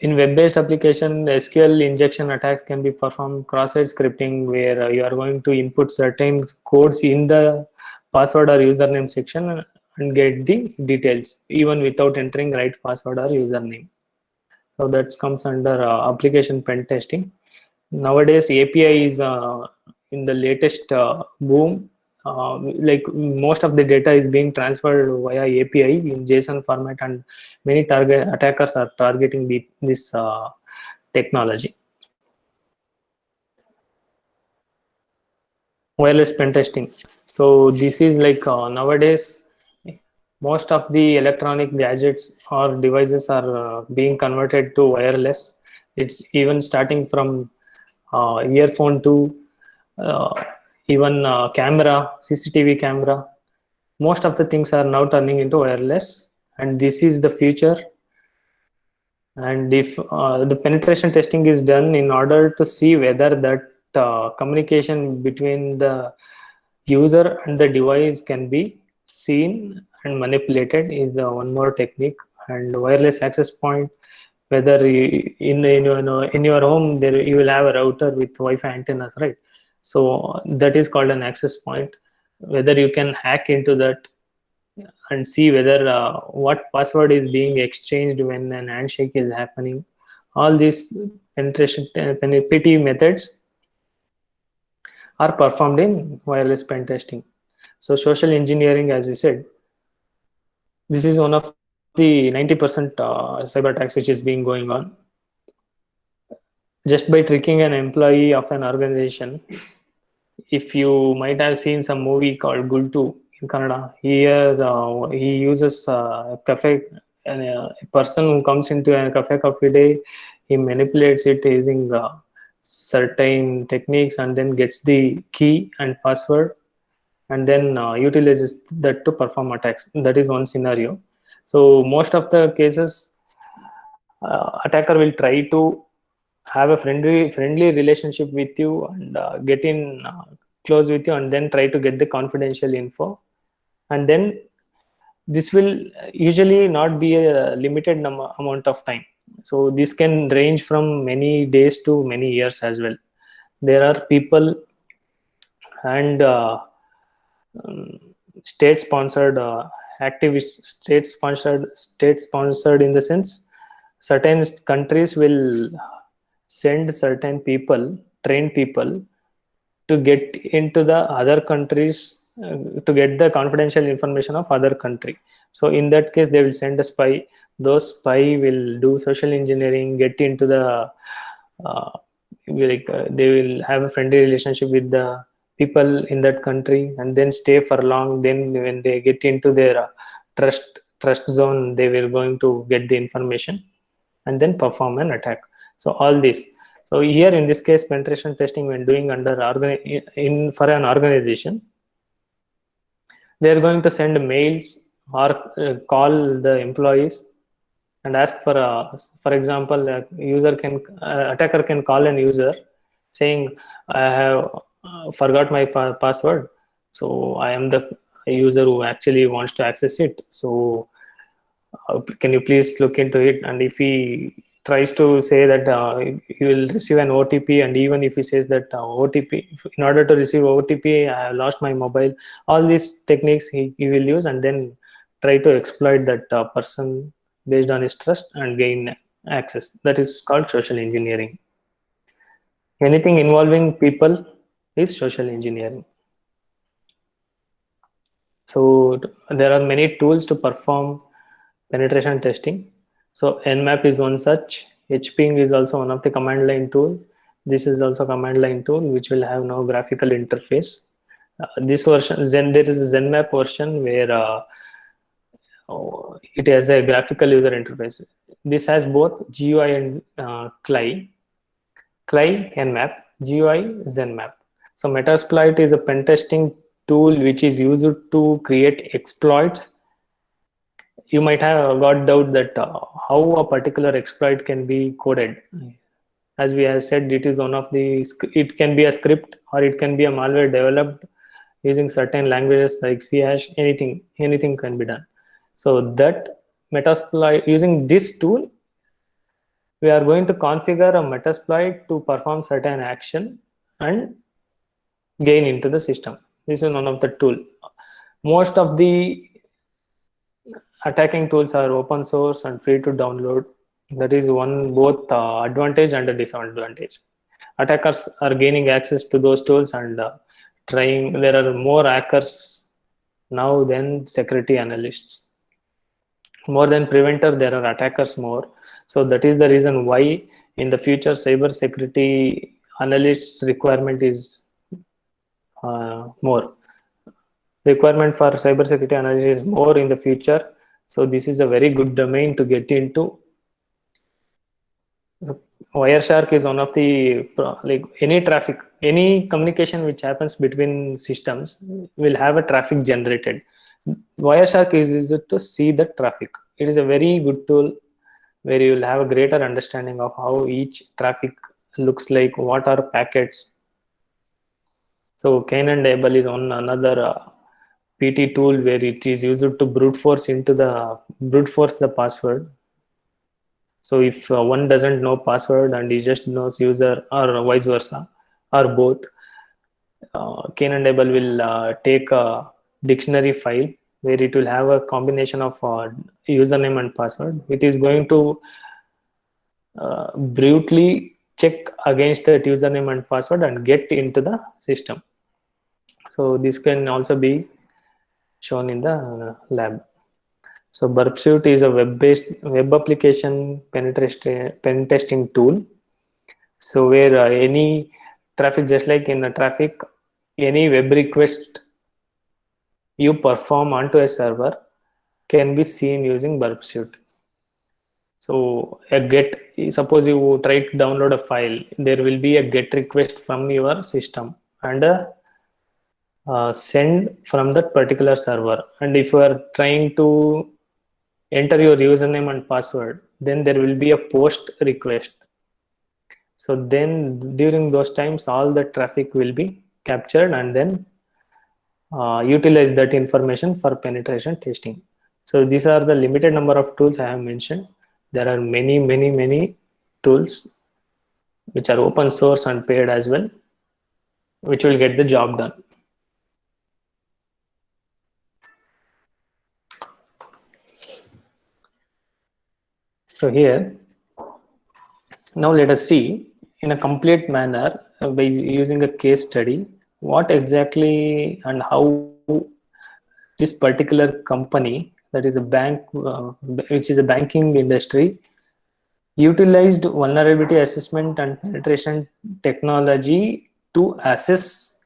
in web-based application, SQL injection attacks can be performed. Cross-site scripting, where you are going to input certain codes in the password or username section and get the details even without entering right password or username. So that comes under application pen testing. Nowadays API is in the latest boom. Like most of the data is being transferred via API in JSON format, and many attackers are targeting this technology. Wireless pen testing. So this is like nowadays most of the electronic gadgets or devices are being converted to wireless. It's even starting from earphone to even camera, CCTV camera. Most of the things are now turning into wireless, and this is the future. And if the penetration testing is done in order to see whether that communication between the user and the device can be seen and manipulated is the one more technique. And wireless access point, whether in your home there you will have a router with Wi-Fi antennas, right? So that is called an access point. Whether you can hack into that and see whether what password is being exchanged when an handshake is happening. All these penetration PT methods are performed in wireless pen testing. So social engineering, as we said, this is one of the 90% cyber attacks which is being going on. Just by tricking an employee of an organization, if you might have seen some movie called Gultu in Kannada, here he uses a cafe, a person who comes into a cafe coffee day, he manipulates it using certain techniques and then gets the key and password and then utilizes that to perform attacks. That is one scenario. So most of the cases, attacker will try to have a friendly relationship with you and get in close with you and then try to get the confidential info, and then this will usually not be a limited amount of time. So this can range from many days to many years as well. There are people and state sponsored activists, state sponsored in the sense certain countries will send certain people, trained people, to get into the other countries to get the confidential information of other country. So in that case they will send a spy. Those spy will do social engineering, get into the they will have a friendly relationship with the people in that country and then stay for long. Then when they get into their trust zone, they will going to get the information and then perform an attack. So all this. So here in this case, penetration testing when doing under for an organization, they are going to send mails or call the employees and ask for example, attacker can call an user saying, I have forgot my password, so I am the user who actually wants to access it, so can you please look into it? And if he tries to say that you will receive an OTP, and even if he says that OTP, in order to receive OTP, I have lost my mobile, all these techniques he will use and then try to exploit that person based on his trust and gain access. That is called social engineering. Anything involving people is social engineering. So there are many tools to perform penetration testing. So Nmap is one such. Hping is also one of the command line tool. This is also command line tool which will have no graphical interface. This version, there is a ZenMap version where it has a graphical user interface. This has both GUI and CLI. CLI Nmap, GUI ZenMap. So Metasploit is a pen testing tool which is used to create exploits. You might have got doubt that how a particular exploit can be coded. As we have said, it is one of the, it can be a script or it can be a malware developed using certain languages like C#, anything can be done. So that Metasploit, using this tool, we are going to configure a Metasploit to perform certain action and gain into the system. This is one of the tool. Most of the attacking tools are open source and free to download. That is one both advantage and a disadvantage. Attackers are gaining access to those tools and trying. There are more hackers now than security analysts. More than preventer, there are attackers more. So that is the reason why in the future cyber security analysts requirement is more. Requirement for cyber security analysis is more in the future. So this is a very good domain to get into. Wireshark is one of the like any traffic, any communication which happens between systems will have a traffic generated. Wireshark is used to see the traffic. It is a very good tool where you will have a greater understanding of how each traffic looks like, what are packets. So Cain and Abel is on another PT tool where it is used to brute force the password. So if one doesn't know password and he just knows user, or vice versa, or both, Cain and Abel will take a dictionary file where it will have a combination of username and password. It is going to brutally check against that username and password and get into the system. So this can also be shown in the lab. So Burp Suite is a web application pen testing tool. So where any traffic, just like in the traffic, any web request you perform onto a server can be seen using Burp Suite. So suppose you try to download a file, there will be a get request from your system and a send from that particular server. And if you are trying to enter your username and password, then there will be a post request. So then during those times, all the traffic will be captured and then utilize that information for penetration testing. So these are the limited number of tools I have mentioned. There are many tools which are open source and paid as well, which will get the job done. So here, now let us see in a complete manner by using a case study what exactly and how this particular company, that is a bank, which is a banking industry, utilized vulnerability assessment and penetration technology to assess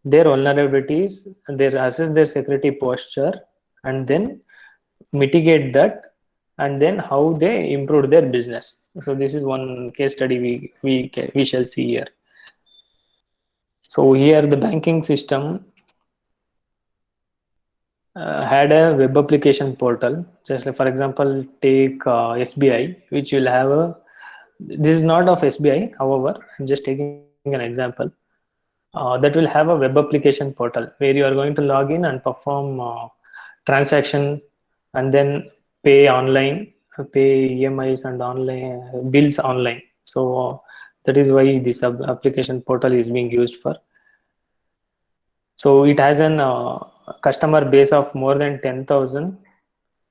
their vulnerabilities, assess their security posture, and then mitigate that, and then how they improved their business. So this is one case study we shall see here. So here the banking system had a web application portal. Just like, for example, take SBI, which will have a, this is not of SBI, however, I'm just taking an example. That will have a web application portal where you are going to log in and perform transaction and then pay online, pay EMIs and online bills online. So that is why this application portal is being used for. So it has an customer base of more than 10,000.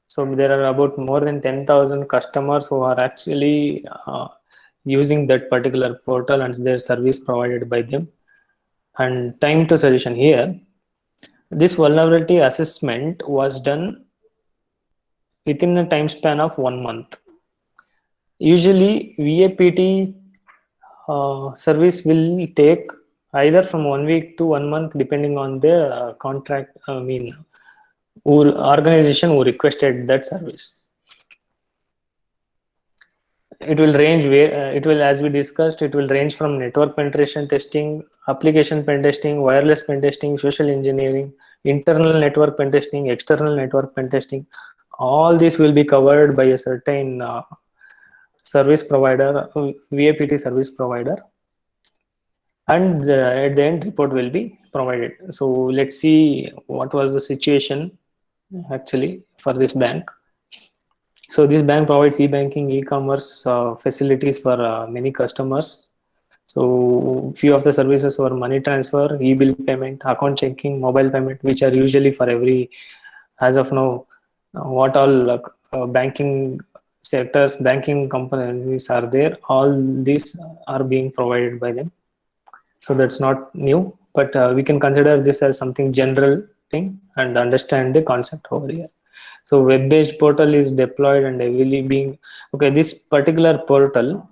So there are about more than 10,000 customers who are actually using that particular portal and their service provided by them. And time to solution here, this vulnerability assessment was done within a time span of 1 month. Usually VAPT service will take either from 1 week to 1 month depending on the contract, organization who requested that service. It will range where it will, as we discussed, it will range from network penetration testing, application pen testing, wireless pen testing, social engineering, internal network pen testing, external network pen testing. All this will be covered by a certain service provider, VAPT service provider, and at the end report will be provided. So let's see what was the situation actually for this bank. So this bank provides e-banking, e-commerce facilities for many customers. So few of the services were money transfer, e-bill payment, account checking, mobile payment, which are usually for every, as of now, what all banking sectors, banking companies are there, all these are being provided by them. So that's not new, but we can consider this as something general thing and understand the concept over here. So web-based portal is deployed and heavily being, okay, this particular portal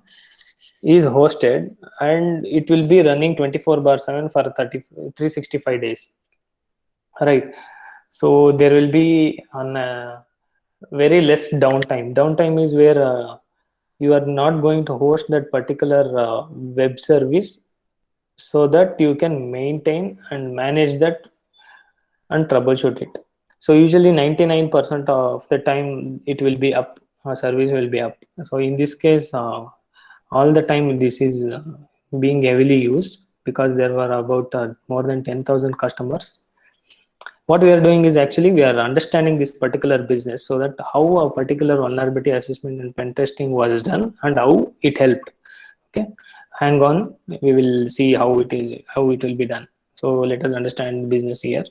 is hosted and it will be running 24/7 for 365 days, right? So there will be on very less downtime. Downtime is where you are not going to host that particular web service so that you can maintain and manage that and troubleshoot it. So usually 99% of the time it will be up, service will be up. So in this case, all the time this is being heavily used because there were about more than 10,000 customers. What we are doing is actually we are understanding this particular business so that how a particular vulnerability assessment and pen testing was done and how it helped. Okay, hang on, we will see how it will be done. So let us understand business here.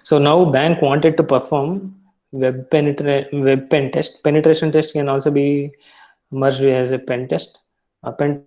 So now bank wanted to perform web pen test. Penetration test can also be merged as a pen test. A pen test is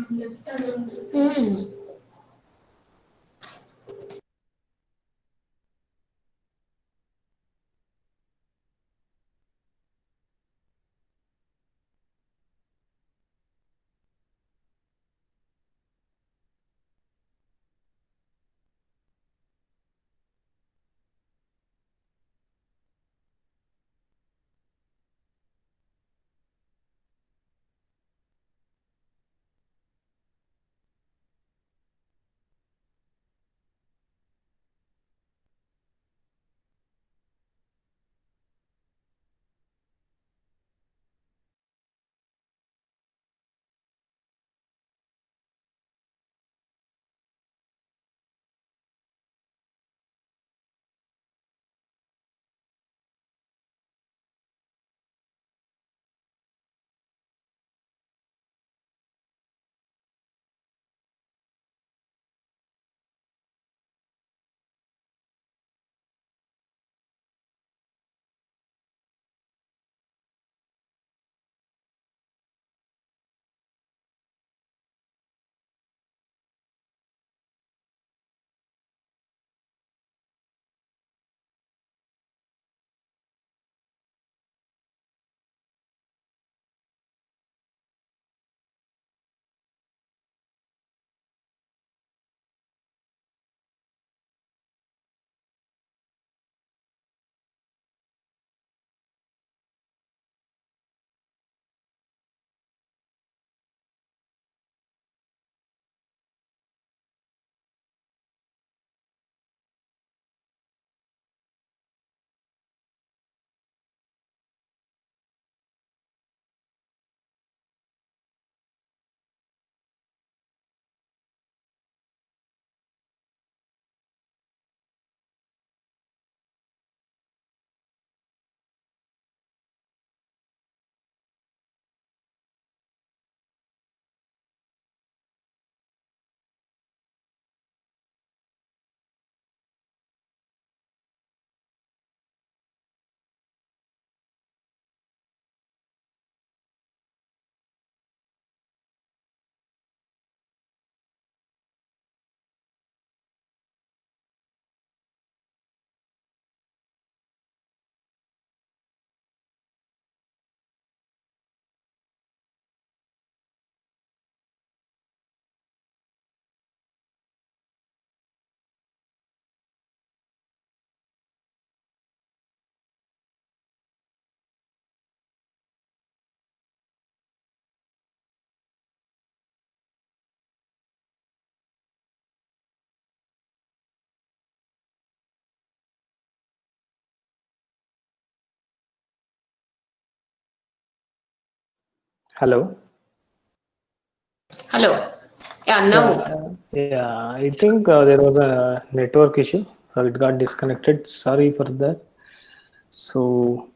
basically a test Hmm. Hello. Hello. Yeah, now. Yeah, I think there was a network issue, so it got disconnected. Sorry for that. So,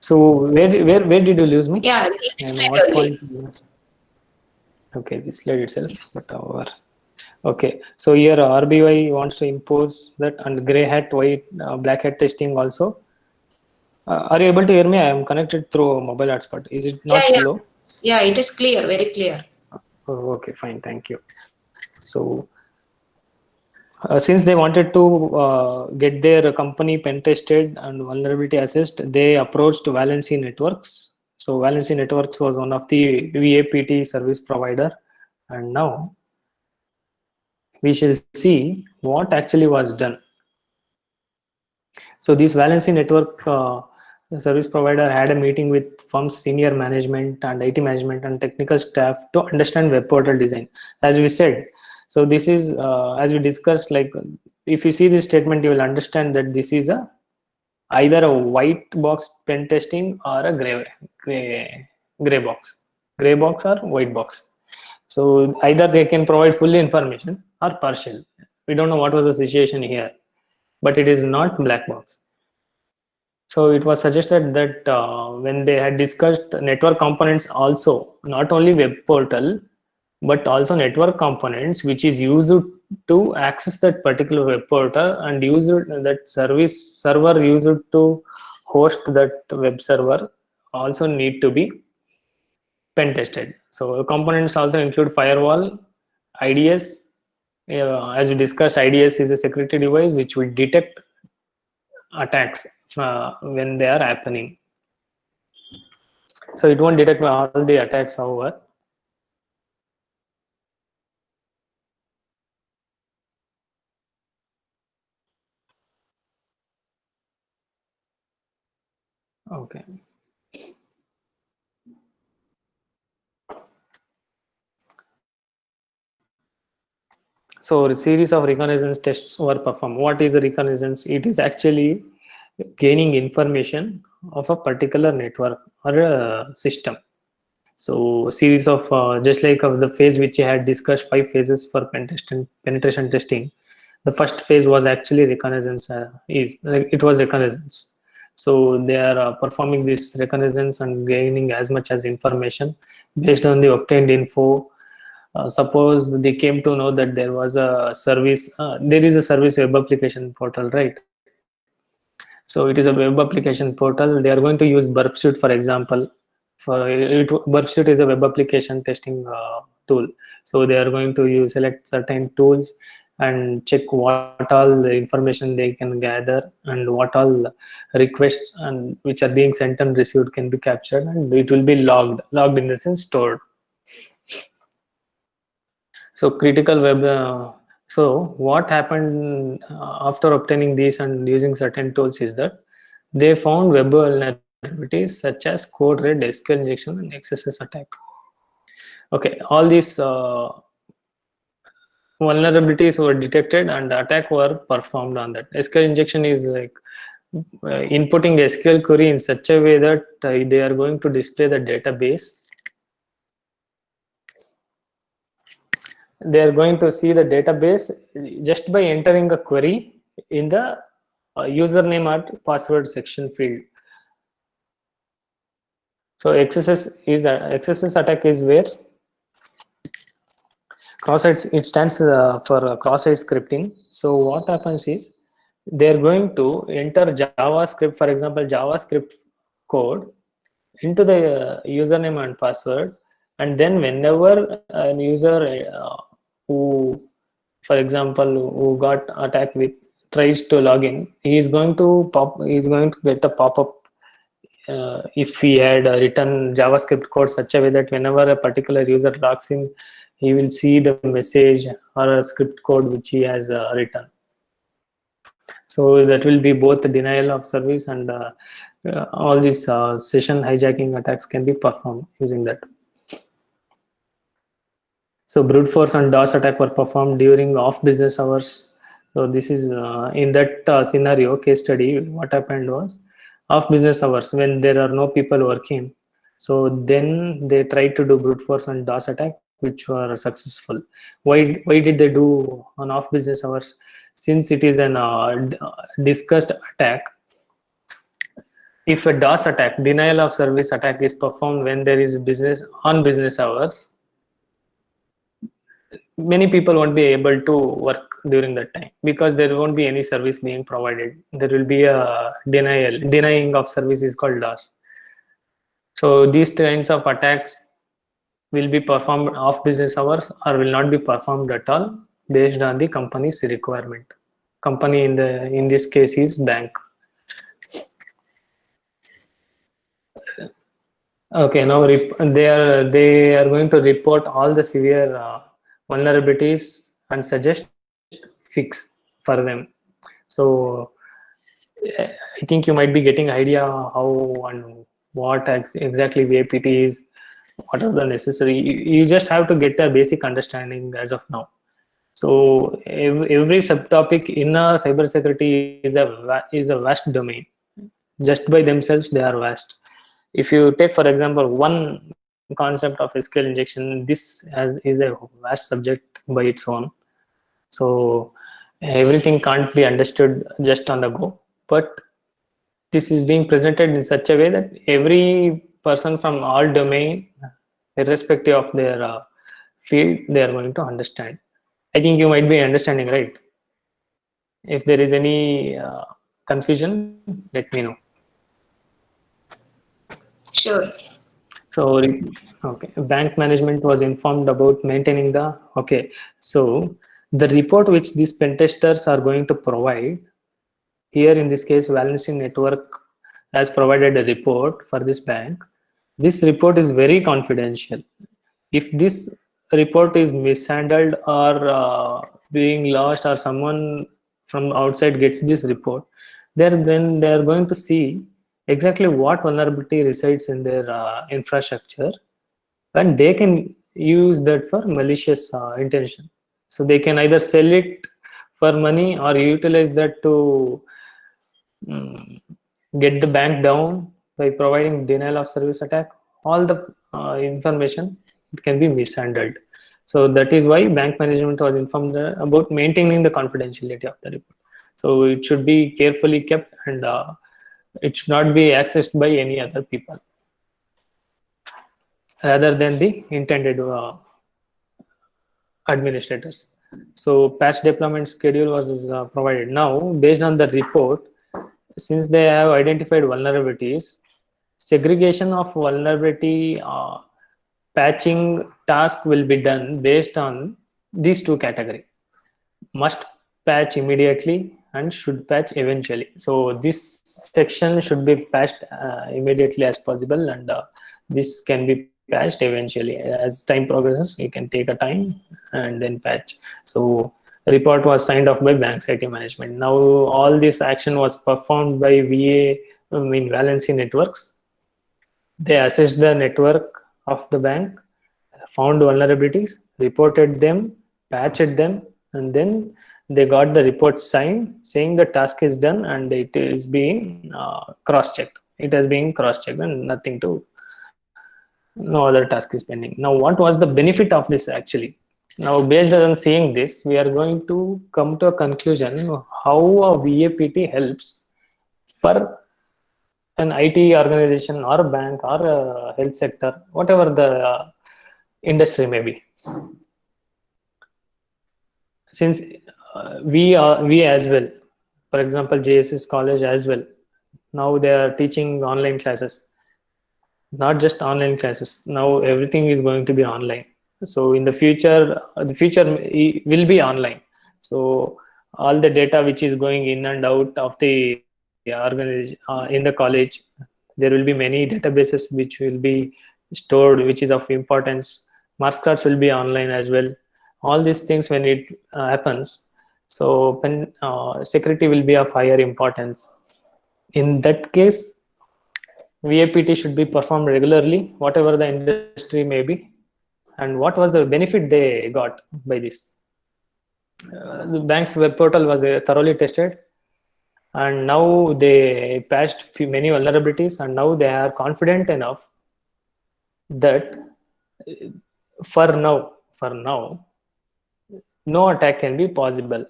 where did you lose me? Yeah, it And explained what only. point? Okay, this slide itself, but okay. So here RBI wants to impose that, and gray hat, white, black hat testing also. Are you able to hear me? I am connected through mobile hotspot. Is it Yeah, not yeah. slow? Yeah, it is clear, very clear. Oh, okay, fine. Thank you. So, since they wanted to get their company pen tested and vulnerability assessed, they approached Valency Networks. So, Valency Networks was one of the VAPT service provider, and now we shall see what actually was done. So, this Valency Network service provider had a meeting with firm's senior management and IT management and technical staff to understand web portal design. As we said, so this is as we discussed, like if you see this statement, you will understand that this is a either a white box pen testing or a gray box or white box. So either they can provide full information or partial. We don't know what was the situation here, but it is not black box. So it was suggested that when they had discussed network components also, not only web portal, but also network components, which is used to access that particular web portal and use that service server used to host that web server also need to be pen tested. So components also include firewall, IDS. As we discussed, IDS is a security device which will detect attacks when they are happening. So it won't detect all the attacks, however. Okay. So a series of reconnaissance tests were performed. What is a reconnaissance? It is actually gaining information of a particular network or a system. So a series of just like of the phase which I had discussed, 5 phases for penetration testing. The first phase was actually reconnaissance. Is like it was reconnaissance. So they are performing this reconnaissance and gaining as much as information based on the obtained info. Suppose they came to know that there was a service, there is a service web application portal, right? So it is a web application portal. They are going to use Burp Suite, for example. Burp Suite is a web application testing tool. So they are going to use select certain tools and check what all the information they can gather and what all requests and which are being sent and received can be captured, and it will be logged in the sense stored. So critical web. So what happened after obtaining these and using certain tools is that they found web vulnerabilities such as code red, SQL injection, and XSS attack. Okay, all these vulnerabilities were detected and the attack were performed on that. SQL injection is like inputting SQL query in such a way that they are going to display the database. They are going to see the database just by entering a query in the username or password section field. So XSS attack is where cross-site, it stands for cross-site scripting. So what happens is they're going to enter JavaScript, for example, JavaScript code into the username and password, and then whenever a user who, for example, who got attacked with tries to log in, he is going to get a pop-up if he had written JavaScript code such a way that whenever a particular user logs in, he will see the message or a script code which he has written. So that will be both the denial of service and all these session hijacking attacks can be performed using that. So brute force and DOS attack were performed during off business hours. So this is in that scenario case study. What happened was off business hours when there are no people working. So then they tried to do brute force and DOS attack, which were successful. Why did they do on off business hours? Since it is an discussed attack, if a DOS attack, denial of service attack, is performed when there is business on business hours, many people won't be able to work during that time because there won't be any service being provided. There will be a denying of service is called DOS. So these kinds of attacks will be performed off business hours or will not be performed at all based on the company's requirement. Company in this case is bank. Okay, now they are going to report all the severe vulnerabilities and suggest fix for them. So I think you might be getting idea how and what exactly VAPT is, what are the necessary. You just have to get a basic understanding as of now. So every subtopic in a cybersecurity is a vast domain. Just by themselves, they are vast. If you take, for example, one concept of SQL injection, this is a vast subject by its own. So everything can't be understood just on the go. But this is being presented in such a way that every person from all domain, irrespective of their field, they are going to understand. I think you might be understanding, right? If there is any confusion, let me know. Sure. So, okay, bank management was informed about maintaining the, okay, so the report which these pen testers are going to provide, here in this case, Valency Network has provided a report for this bank. This report is very confidential. If this report is mishandled or being lost, or someone from outside gets this report, then they are going to see exactly what vulnerability resides in their infrastructure, and they can use that for malicious intention. So they can either sell it for money or utilize that to get the bank down by providing denial of service attack. All the information, it can be mishandled. So that is why bank management was informed about maintaining the confidentiality of the report. So it should be carefully kept, and it should not be accessed by any other people rather than the intended administrators. So patch deployment schedule was provided. Now, based on the report, since they have identified vulnerabilities, segregation of vulnerability patching task will be done based on these two categories: must patch immediately and should patch eventually. So this section should be patched immediately as possible, and this can be patched eventually. As time progresses, you can take a time and then patch. So the report was signed off by bank's IT management. Now all this action was performed by Valency Networks. They assessed the network of the bank, found vulnerabilities, reported them, patched them, and then they got the report signed saying the task is done and it is being cross-checked. It has been cross-checked and no other task is pending. Now, what was the benefit of this actually? Now, based on seeing this, we are going to come to a conclusion how a VAPT helps for an IT organization or a bank or a health sector, whatever the industry may be. Since we as well, for example, JSS College as well, now they are teaching online classes. Not just online classes, now everything is going to be online. So in the future will be online. So all the data which is going in and out of the organization in the college, there will be many databases which will be stored, which is of importance. Marks cards will be online as well. All these things, when it happens, so security will be of higher importance. In that case, VAPT should be performed regularly, whatever the industry may be. And what was the benefit they got by this? The bank's web portal was thoroughly tested. and now they patched many vulnerabilities, and now they are confident enough that for now, no attack can be possible.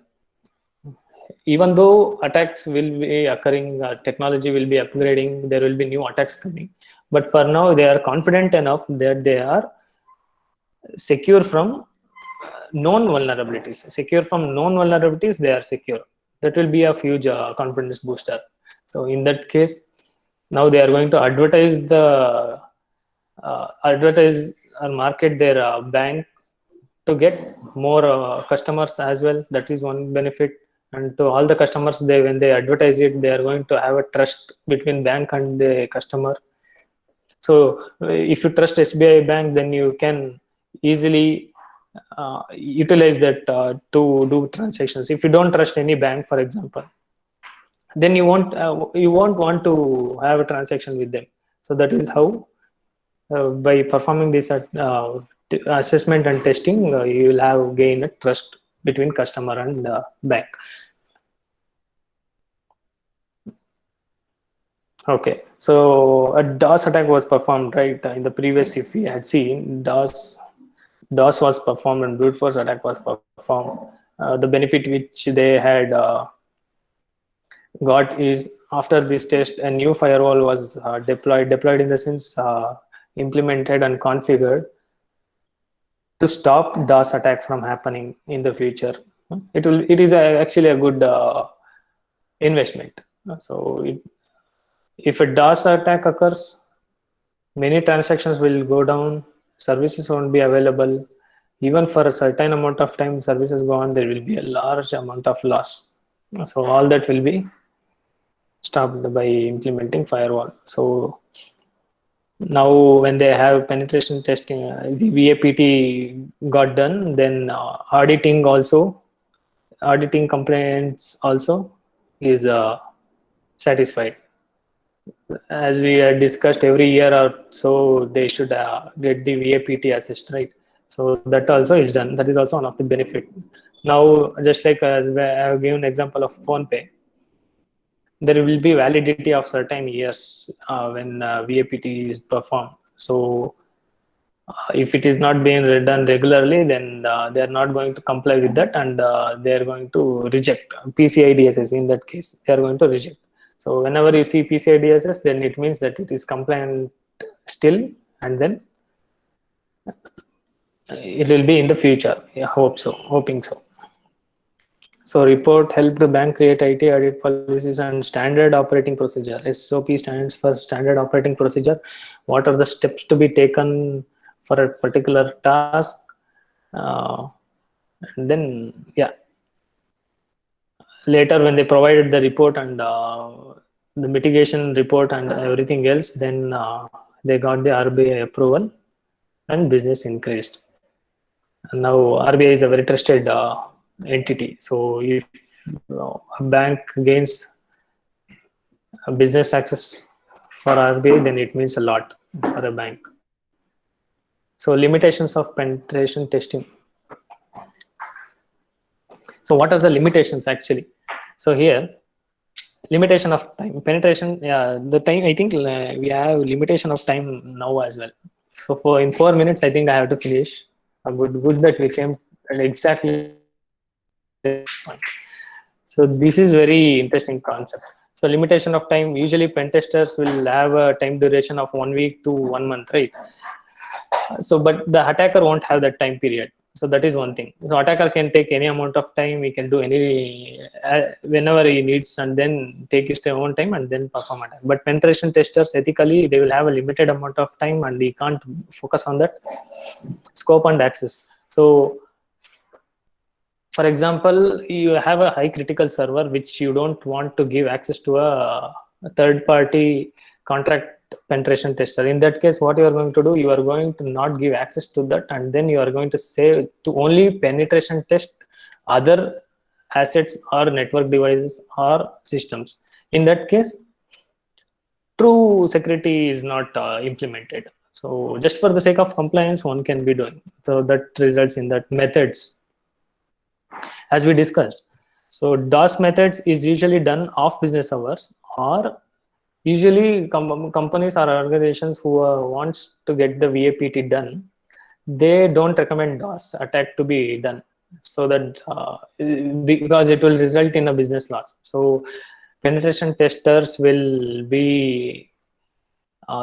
Even though attacks will be occurring, technology will be upgrading, there will be new attacks coming. But for now, they are confident enough that they are secure from known vulnerabilities. Secure from known vulnerabilities, they are secure. That will be a huge confidence booster. So in that case, now they are going to advertise or market their bank to get more customers as well. That is one benefit. And to all the customers, they when they advertise it, they are going to have a trust between bank and the customer. So if you trust SBI Bank, then you can easily utilize that to do transactions. If you don't trust any bank, for example, then you won't want to have a transaction with them. So that is how by performing this assessment and testing, you will have gained a trust between customer and bank. Okay, so a DOS attack was performed, right? In the previous, if we had seen, DOS was performed and brute force attack was performed. The benefit which they had got is, after this test, a new firewall was deployed in the sense implemented and configured to stop DOS attack from happening in the future. It is actually a good investment. So if a DOS attack occurs, many transactions will go down, services won't be available. Even for a certain amount of time, services go on, there will be a large amount of loss. So all that will be stopped by implementing firewall. So now when they have penetration testing, the VAPT got done, then auditing complaints also is satisfied. As we had discussed, every year or so they should get the VAPT assessed, right? So that also is done. That is also one of the benefit. Now, just like as I have given example of PhonePe, there will be validity of certain years when VAPT is performed. So if it is not being done regularly, then they are not going to comply with that, and they are going to reject PCI DSS. In that case, they are going to reject. So whenever you see PCI DSS, then it means that it is compliant still, and then it will be in the future. I hope so, hoping so. So report helped the bank create IT audit policies and standard operating procedure. SOP stands for standard operating procedure. What are the steps to be taken for a particular task? And then, yeah, later when they provided the report and the mitigation report and everything else, then they got the RBI approval and business increased. And now RBI is a very trusted entity. So if a bank gains a business access for RBI, then it means a lot for a bank. So limitations of penetration testing. So what are the limitations actually? So here, limitation of time, penetration, the time, I think we have limitation of time now as well. So in 4 minutes, I think I have to finish. Good that we came at exactly point. So this is very interesting concept. So limitation of time, usually pen testers will have a time duration of 1 week to 1 month, right? So, but the attacker won't have that time period. So that is one thing. So attacker can take any amount of time. He can do any whenever he needs, and then take his own time and then perform attack. But penetration testers, ethically, they will have a limited amount of time, and he can't focus on that scope and access. So, for example, you have a high critical server which you don't want to give access to a third-party contract penetration tester. In that case, what you are going to do, you are going to not give access to that, and then you are going to say to only penetration test other assets or network devices or systems. In that case, true security is not implemented. So just for the sake of compliance, one can be doing. So that results in that methods, as we discussed. So DOS methods is usually done off business hours, or usually companies or organizations who wants to get the VAPT done, they don't recommend DOS attack to be done, so that because it will result in a business loss. So penetration testers will be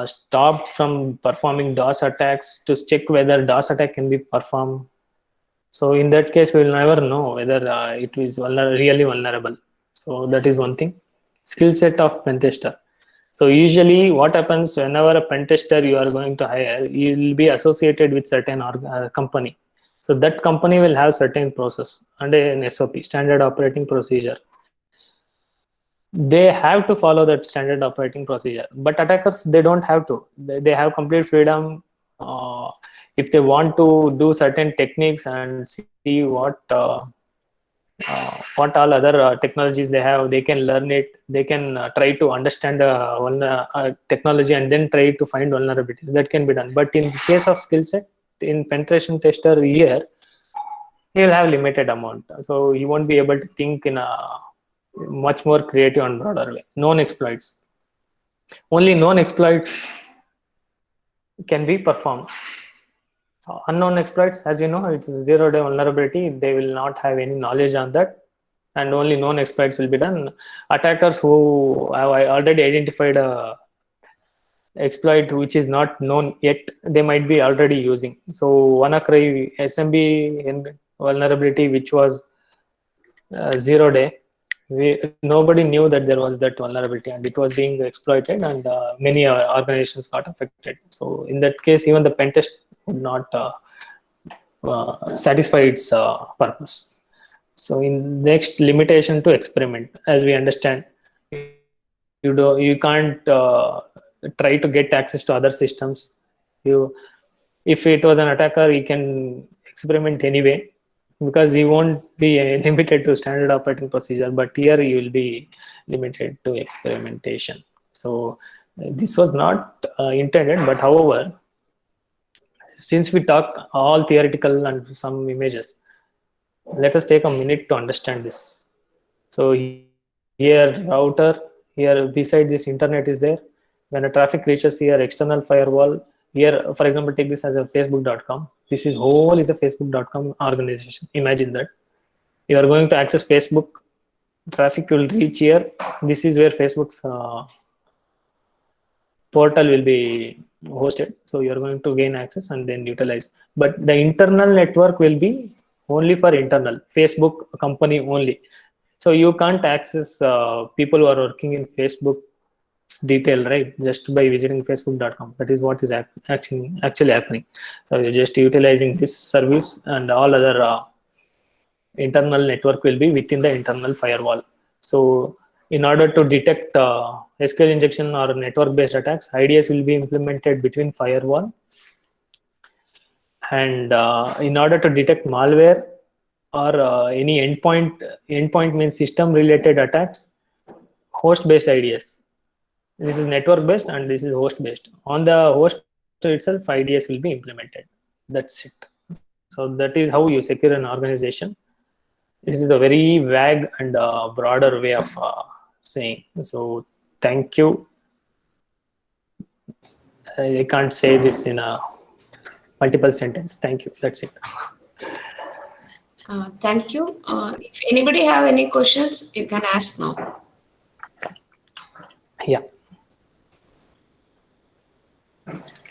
stopped from performing DOS attacks to check whether DOS attack can be performed. So in that case, we will never know whether it is really vulnerable. So that is one thing. Skill set of pen tester. So usually what happens whenever a pen tester you are going to hire, you will be associated with certain company. So that company will have certain process and an SOP, standard operating procedure. They have to follow that standard operating procedure, but attackers, they don't have to. They have complete freedom. If they want to do certain techniques and see what all other technologies they have, they can learn it. They can try to understand technology and then try to find vulnerabilities. That can be done. But in the case of skill set, in penetration tester here, he will have limited amount, so he won't be able to think in a much more creative and broader way. Known exploits, only known exploits can be performed. Unknown exploits, as you know, it's a 0-day vulnerability. They will not have any knowledge on that, and only known exploits will be done. Attackers who have already identified a exploit which is not known yet, they might be already using. So WannaCry SMB vulnerability, which was 0-day, nobody knew that there was that vulnerability, and it was being exploited, and many organizations got affected. So in that case, even the pen test would not satisfy its purpose. So in next, limitation to experiment. As we understand, you can't try to get access to other systems. If it was an attacker, he can experiment anyway, because he won't be limited to standard operating procedure, but here you will be limited to experimentation. So this was not intended, but however, since we talk all theoretical and some images, let us take a minute to understand this. So here router, here beside this internet is there. When a traffic reaches here, external firewall, here, for example, take this as a facebook.com. This is whole is a facebook.com organization. Imagine that you are going to access Facebook, traffic will reach here. This is where Facebook's portal will be hosted. So you are going to gain access and then utilize. But the internal network will be only for internal Facebook company only. So you can't access people who are working in Facebook detail, right? Just by visiting facebook.com. That is what is actually happening. So you're just utilizing this service, and all other internal network will be within the internal firewall. So in order to detect SQL injection or network-based attacks, IDS will be implemented between firewall. And in order to detect malware or any endpoint means system-related attacks, host-based IDS. This is network-based and this is host-based. On the host itself, IDS will be implemented. That's it. So that is how you secure an organization. This is a very vague and broader way of saying. So thank you. I can't say this in a multiple sentence. Thank you. That's it. Thank you. If anybody have any questions, you can ask now. Yeah.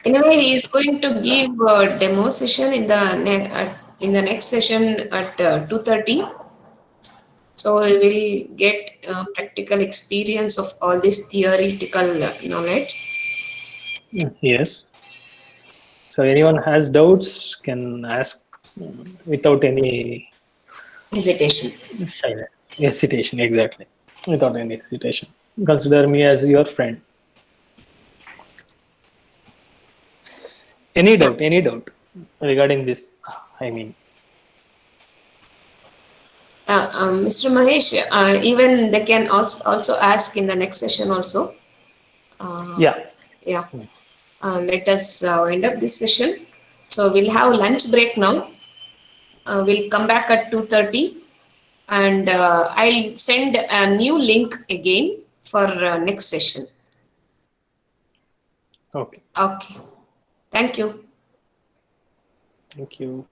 Anyway, he is going to give a demo session in the next session at 2:30. So we will get practical experience of all this theoretical knowledge. Yes. So anyone has doubts can ask without any hesitation. Shyness. Hesitation, exactly. Without any hesitation. Consider me as your friend. Any doubt regarding this? I mean, Mr. Mahesh, even they can also ask in the next session also. Yeah. Let us wind up this session. So we'll have lunch break now. We'll come back at 2:30. and I'll send a new link again for next session. Okay. Okay. Thank you. Thank you.